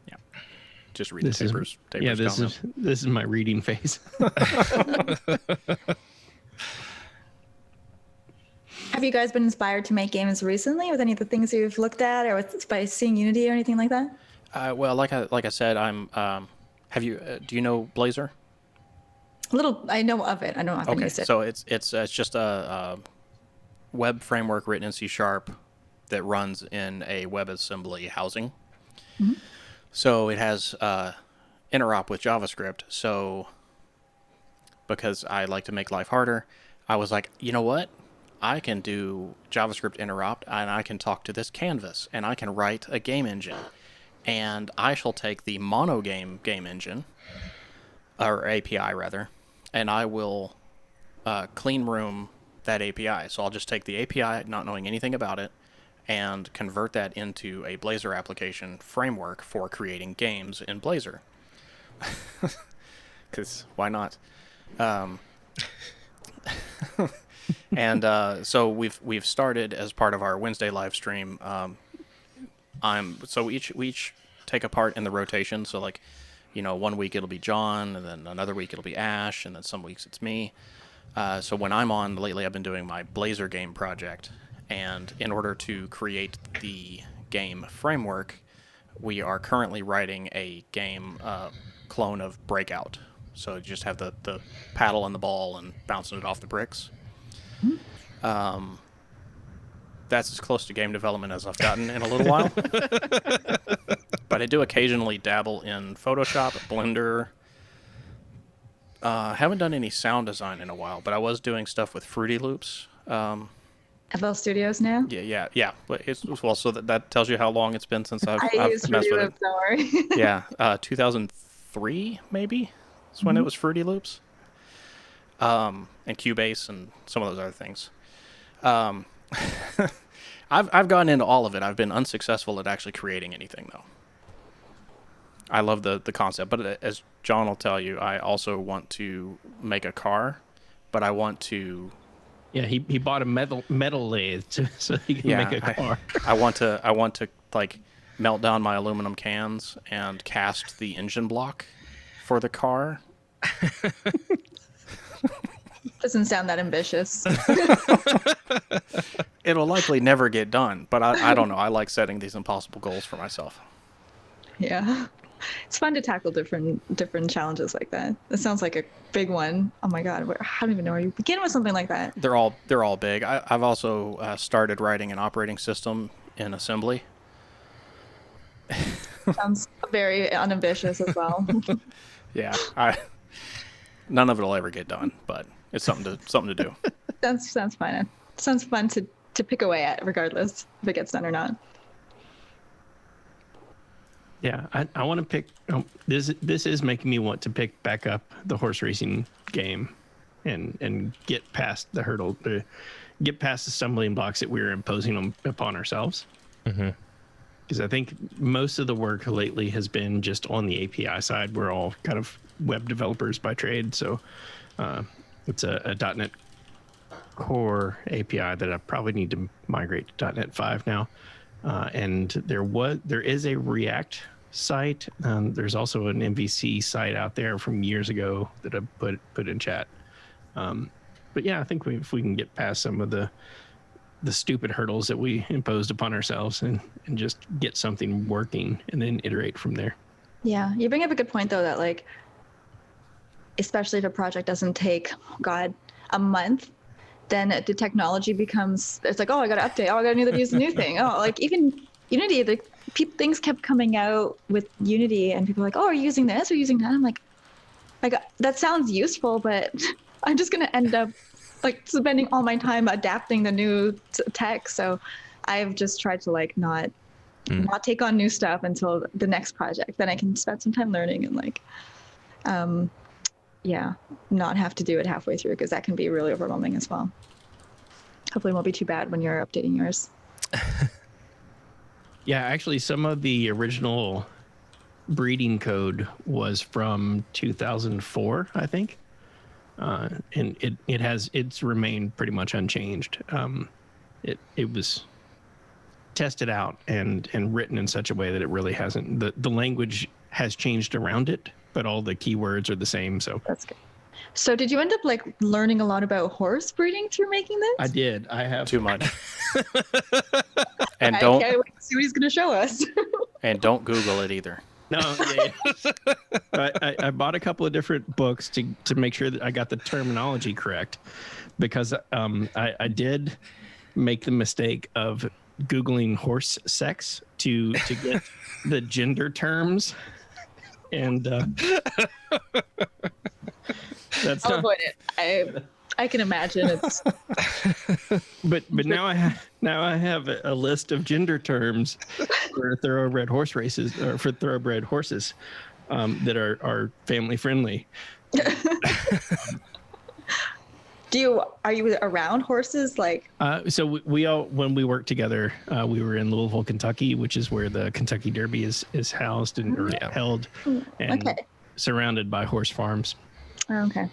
Speaker 2: Yeah, just read the papers.
Speaker 1: This is my reading phase.
Speaker 4: Have you guys been inspired to make games recently with any of the things you've looked at, or by seeing Unity or anything like that?
Speaker 2: Well, like I said, I'm. Have you? Do you know Blazor?
Speaker 4: A little. I know of it. I don't have to use it.
Speaker 2: So it's just a web framework written in C# that runs in a WebAssembly housing. Mm-hmm. So it has interop with JavaScript. So because I like to make life harder, I was like, you know what? I can do JavaScript interop, and I can talk to this canvas, and I can write a game engine. And I shall take the monogame game engine, or API rather, and I will clean room that API. So I'll just take the API, not knowing anything about it, and convert that into a Blazor application framework for creating games in Blazor. Because why not? And so we've started as part of our Wednesday live stream. We each take a part in the rotation. So like, 1 week it'll be John, and then another week it'll be Ash, and then some weeks it's me. So when I'm on, lately I've been doing my Blazor game project, and in order to create the game framework, we are currently writing a game clone of Breakout. So you just have the paddle and the ball and bouncing it off the bricks. That's as close to game development as I've gotten in a little while. But I do occasionally dabble in Photoshop, Blender. Haven't done any sound design in a while, but I was doing stuff with Fruity Loops.
Speaker 4: FL Studios now?
Speaker 2: Yeah. But so that tells you how long it's been since I've
Speaker 4: used
Speaker 2: messed
Speaker 4: Fruity
Speaker 2: with
Speaker 4: Loops, don't worry.
Speaker 2: it. Yeah, 2003 maybe is when it was Fruity Loops. And Cubase and some of those other things. I've gotten into all of it. I've been unsuccessful at actually creating anything, though. I love the concept, but as John will tell you, I also want to make a car, but I want to
Speaker 1: Yeah, he bought a metal lathe so he can
Speaker 2: Yeah,
Speaker 1: make a car.
Speaker 2: I want to like melt down my aluminum cans and cast the engine block for the car.
Speaker 4: Doesn't sound that ambitious.
Speaker 2: It'll likely never get done, but I don't know. I like setting these impossible goals for myself.
Speaker 4: Yeah. It's fun to tackle different challenges like that. It sounds like a big one. Oh my God, I don't even know where you begin with something like that.
Speaker 2: They're all big. I've also started writing an operating system in assembly.
Speaker 4: Sounds very unambitious as well.
Speaker 2: Yeah, none of it'll ever get done, but it's something to do.
Speaker 4: Sounds fun. Sounds fun to pick away at, regardless if it gets done or not.
Speaker 1: Yeah, I want to pick. This is making me want to pick back up the horse racing game, and get past the hurdle, get past the stumbling blocks that we're imposing upon ourselves. Because I think most of the work lately has been just on the API side. We're all kind of web developers by trade, so it's a .NET Core API that I probably need to migrate to .NET 5 now. And there is a React site. There's also an MVC site out there from years ago that I put in chat. But yeah, I think if we can get past some of the stupid hurdles that we imposed upon ourselves and just get something working and then iterate from there.
Speaker 4: Yeah, you bring up a good point though, that like, especially if a project doesn't take, a month, then the technology becomes, it's like, oh, I got to update. Oh, I got to use a new thing. Oh, like even Unity, like things kept coming out with Unity and people were like, oh, are you using this or using that? I'm like, that sounds useful, but I'm just going to end up like spending all my time adapting the new tech. So I've just tried to like not take on new stuff until the next project. Then I can spend some time learning and like, not have to do it halfway through, because that can be really overwhelming as well. Hopefully it won't be too bad when you're updating yours.
Speaker 1: Yeah, actually, some of the original breeding code was from 2004, I think, and it's remained pretty much unchanged. It was tested out and written in such a way that it really hasn't. The language has changed around it, but all the keywords are the same. So
Speaker 4: that's good. So did you end up like learning a lot about horse breeding through making this?
Speaker 1: I did. I have
Speaker 2: too much. And
Speaker 4: I can't wait to see what he's going to show us.
Speaker 2: And don't Google it either.
Speaker 1: No, I bought a couple of different books to make sure that I got the terminology correct, because I did make the mistake of Googling horse sex to get the gender terms, and that's
Speaker 4: I'll avoid it. I can imagine it's.
Speaker 1: But now I have a list of gender terms for thoroughbred horse races, or for thoroughbred horses, that are family friendly.
Speaker 4: Are you around horses like?
Speaker 1: So we all, when we worked together, we were in Louisville, Kentucky, which is where the Kentucky Derby is housed and held, and surrounded by horse farms.
Speaker 4: Oh, okay.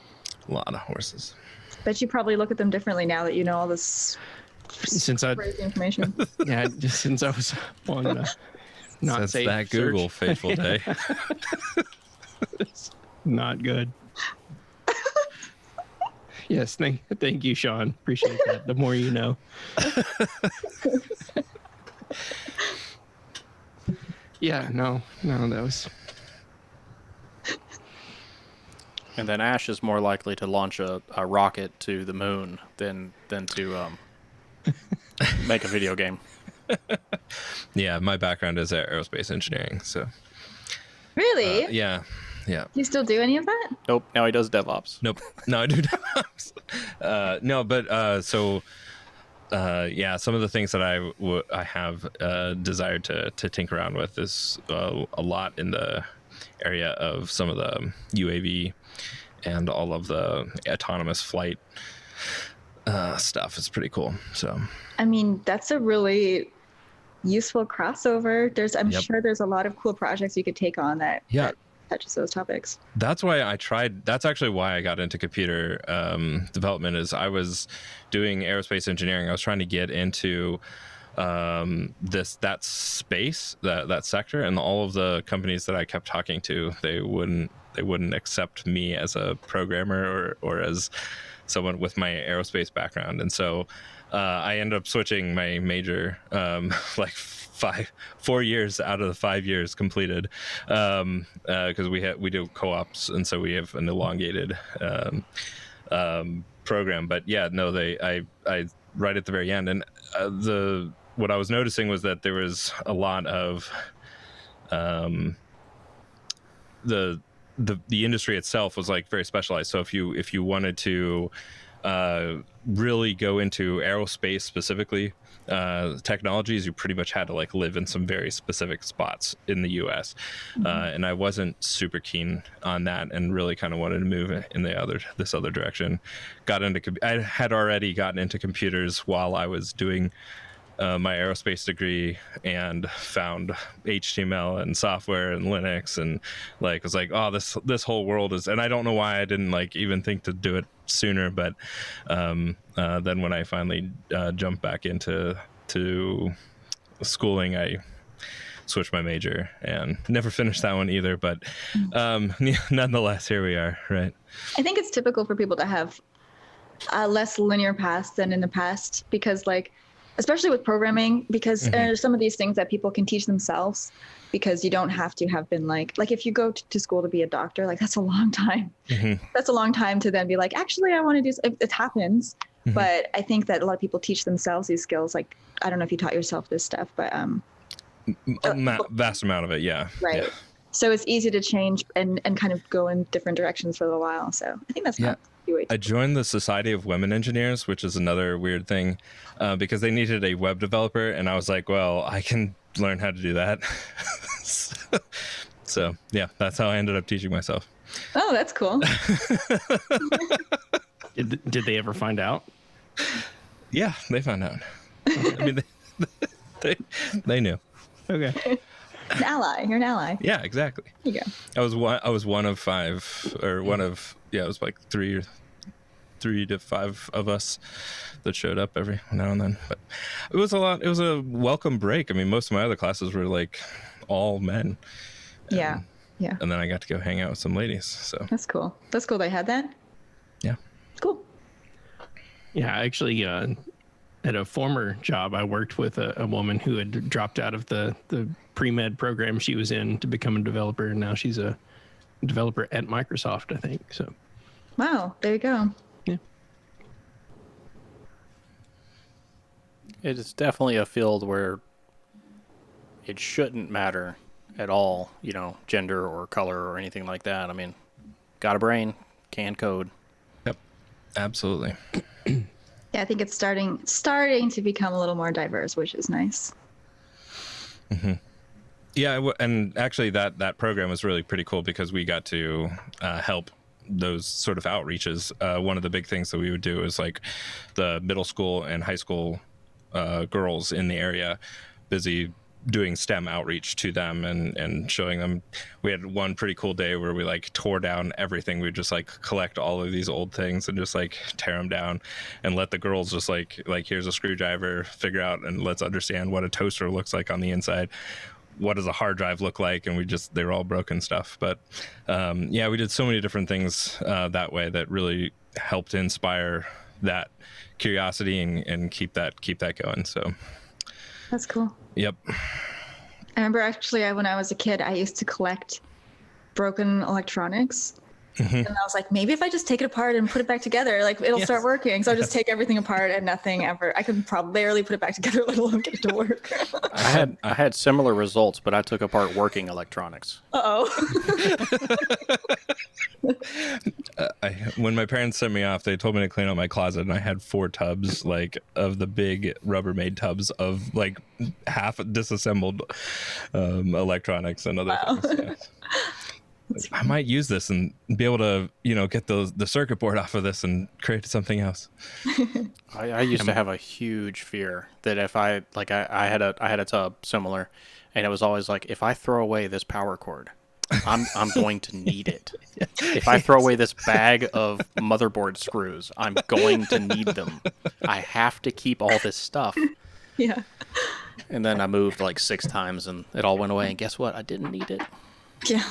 Speaker 3: A lot of horses.
Speaker 4: Bet you probably look at them differently now that you know all this crazy information.
Speaker 1: Yeah, just since I was on not
Speaker 3: Since
Speaker 1: safe
Speaker 3: that
Speaker 1: search.
Speaker 3: Google fateful day.
Speaker 1: It's not good. Yes, thank you, Sean. Appreciate that. The more you know. Yeah, no, that was.
Speaker 2: And then Ash is more likely to launch a rocket to the moon than to make a video game.
Speaker 3: Yeah, my background is aerospace engineering, so.
Speaker 4: Really?
Speaker 3: Yeah.
Speaker 4: Do you still do any of that?
Speaker 2: Nope. Now he does DevOps.
Speaker 3: Nope. No, I do DevOps. No, but some of the things that I have desired to tinker around with is a lot in the area of some of the UAV and all of the autonomous flight stuff. Is pretty cool. So,
Speaker 4: I mean, that's a really useful crossover. I'm sure there's a lot of cool projects you could take on that.
Speaker 3: Yeah.
Speaker 4: touches those topics.
Speaker 3: That's why I tried. That's actually why I got into computer development. Is I was doing aerospace engineering. I was trying to get into that space, that sector, and all of the companies that I kept talking to, they wouldn't accept me as a programmer or as someone with my aerospace background. And so I ended up switching my major like 4 years out of the 5 years completed, because we do co-ops, and so we have an elongated program. But yeah, no, I right at the very end, and what I was noticing was that there was a lot of the industry itself was like very specialized. So if you wanted to really go into aerospace specifically technologies, you pretty much had to like live in some very specific spots in the US. And I wasn't super keen on that, and really kind of wanted to move in this other direction. I had already gotten into computers while I was doing my aerospace degree, and found HTML and software and Linux, and like was like, oh, this whole world is, and I don't know why I didn't like even think to do it sooner. But then when I finally jumped back into schooling, I switched my major and never finished that one either. But nonetheless, here we are, right?
Speaker 4: I think it's typical for people to have a less linear path than in the past, because like, especially with programming, because there's some of these things that people can teach themselves, because you don't have to have been like if you go to school to be a doctor, like that's a long time. That's a long time to then be like, actually, I want to do, it happens. But I think that a lot of people teach themselves these skills. Like, I don't know if you taught yourself this stuff, but
Speaker 3: vast amount of it. Yeah.
Speaker 4: Right.
Speaker 3: Yeah.
Speaker 4: So it's easy to change and kind of go in different directions for a while. So I think that's not
Speaker 3: I joined the Society of Women Engineers, which is another weird thing, because they needed a web developer, and I was like, well, I can learn how to do that. So yeah, that's how I ended up teaching myself.
Speaker 4: Oh, that's cool.
Speaker 1: Did they ever find out?
Speaker 3: Yeah, they found out. I mean, they knew.
Speaker 1: Okay.
Speaker 4: An ally. You're an ally.
Speaker 3: Yeah, exactly.
Speaker 4: There you go.
Speaker 3: I was one of five, or one of, it was like three to five of us that showed up every now and then. But it was a lot. It was a welcome break. I mean, most of my other classes were like all men.
Speaker 4: Yeah.
Speaker 3: And then I got to go hang out with some ladies. So
Speaker 4: That's cool. That's cool they had that.
Speaker 3: yeah.
Speaker 4: Cool.
Speaker 1: Yeah, actually, at a former job, I worked with a woman who had dropped out of the pre-med program she was in to become a developer, and now she's a developer at Microsoft, I think. So,
Speaker 4: Wow. There you go.
Speaker 1: yeah.
Speaker 2: It is definitely a field where it shouldn't matter at all, gender or color or anything like that. I mean, got a brain, can code.
Speaker 3: Yep. Absolutely.
Speaker 4: Yeah, I think it's starting to become a little more diverse, which is nice.
Speaker 3: Yeah, and actually that program was really pretty cool, because we got to help those sort of outreaches. One of the big things that we would do is like the middle school and high school girls in the area, busy doing STEM outreach to them and showing them. We had one pretty cool day where we like tore down everything. We'd just like collect all of these old things and just like tear them down, and let the girls just like here's a screwdriver, figure out, and let's understand what a toaster looks like on the inside. What does a hard drive look like? And they were all broken stuff. But yeah, we did so many different things that way that really helped inspire that curiosity and keep that going. So
Speaker 4: That's cool.
Speaker 3: yep.
Speaker 4: I remember actually when I was a kid, I used to collect broken electronics. And I was like, maybe if I just take it apart and put it back together, like it'll start working. So I just take everything apart and nothing ever. I could probably barely put it back together, let alone get it to work.
Speaker 2: I had similar results, but I took apart working electronics.
Speaker 3: When my parents sent me off, they told me to clean out my closet, and I had 4 tubs like of the big Rubbermaid tubs of like half disassembled electronics and other things. Yeah. I might use this and be able to, get the circuit board off of this and create something else.
Speaker 2: I used to have a huge fear that if I had a tub similar, and it was always like, if I throw away this power cord, I'm going to need it. If I throw away this bag of motherboard screws, I'm going to need them. I have to keep all this stuff.
Speaker 4: Yeah.
Speaker 2: And then I moved like 6 times and it all went away. And guess what? I didn't need it.
Speaker 4: Yeah.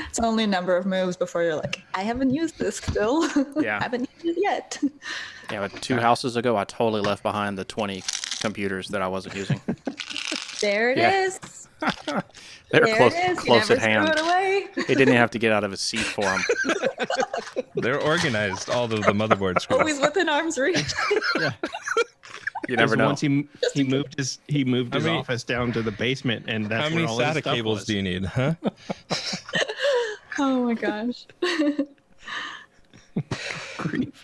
Speaker 4: It's only a number of moves before you're like, I haven't used this still.
Speaker 2: Yeah.
Speaker 4: I haven't used it yet.
Speaker 2: Yeah, but 2 houses ago, I totally left behind the 20 computers that I wasn't using.
Speaker 4: There it
Speaker 2: Yeah.
Speaker 4: is.
Speaker 2: They're
Speaker 4: There
Speaker 2: close,
Speaker 4: it is.
Speaker 2: close
Speaker 4: you
Speaker 2: at
Speaker 4: never
Speaker 2: hand.
Speaker 4: threw it away.
Speaker 2: He didn't have to get out of his seat for them.
Speaker 3: They're organized, all of the motherboard screws.
Speaker 4: Always within arm's reach.
Speaker 2: You never know.
Speaker 1: Once he moved his
Speaker 3: mean-
Speaker 1: office down to the basement, and that's
Speaker 3: How many
Speaker 1: where all his
Speaker 3: SATA
Speaker 1: stuff
Speaker 3: cables
Speaker 1: was.
Speaker 3: do you need, huh?
Speaker 4: Oh my gosh.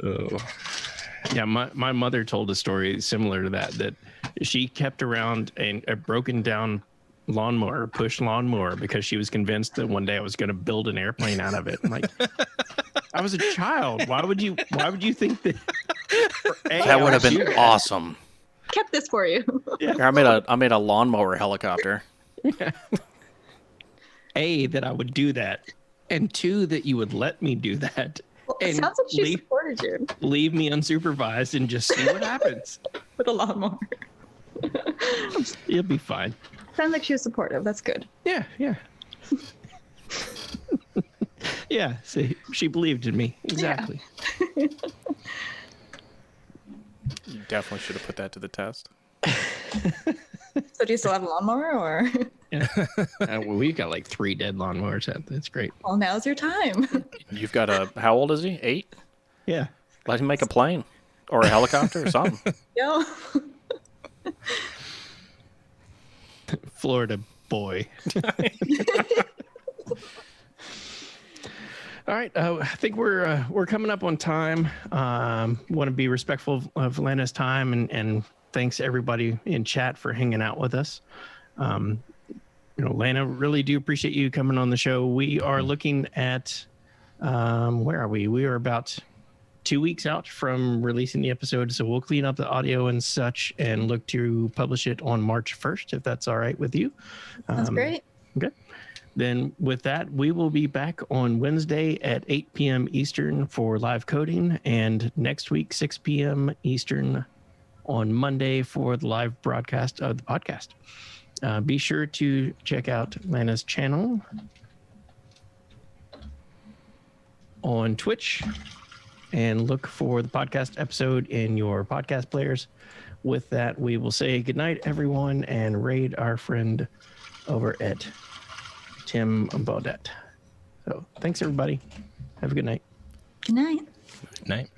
Speaker 3: Oh.
Speaker 1: Yeah, my mother told a story similar to that she kept around a broken down lawnmower, push lawnmower, because she was convinced that one day I was going to build an airplane out of it. I'm like, I was a child. Why would you think that?
Speaker 2: That would have been awesome.
Speaker 4: Kept this for you.
Speaker 2: Here, I made a lawnmower helicopter.
Speaker 1: A, that I would do that, and 2, that you would let me do that.
Speaker 4: It
Speaker 1: And
Speaker 4: sounds like she
Speaker 1: leave,
Speaker 4: supported you
Speaker 1: leave me unsupervised and just see what happens.
Speaker 4: with a lawnmower.
Speaker 1: You'll be fine.
Speaker 4: Sounds like she was supportive. That's good.
Speaker 1: Yeah. Yeah, see, she believed in me. Exactly.
Speaker 2: You definitely should have put that to the test.
Speaker 4: So do you still have a lawnmower or?
Speaker 1: Yeah. Well, we've got like 3 dead lawnmowers. That's great.
Speaker 4: Well, now's your time.
Speaker 2: You've got how old is he? 8?
Speaker 1: Yeah.
Speaker 2: Let him make a plane or a helicopter or something.
Speaker 4: Yo.
Speaker 1: Florida boy. All right, I think we're coming up on time. Want to be respectful of Lana's time, and thanks everybody in chat for hanging out with us. Lana, really do appreciate you coming on the show. We are looking at where are we? We are about 2 weeks out from releasing the episode, so we'll clean up the audio and such, and look to publish it on March 1st, if that's all right with you.
Speaker 4: That's great.
Speaker 1: Okay. Then with that, we will be back on Wednesday at 8 p.m. Eastern for live coding, and next week, 6 p.m. Eastern on Monday for the live broadcast of the podcast. Be sure to check out Lana's channel on Twitch and look for the podcast episode in your podcast players. With that, we will say goodnight, everyone, and raid our friend over at Tim Baudette. So thanks, everybody. Have a good night.
Speaker 4: Good night.
Speaker 3: Night.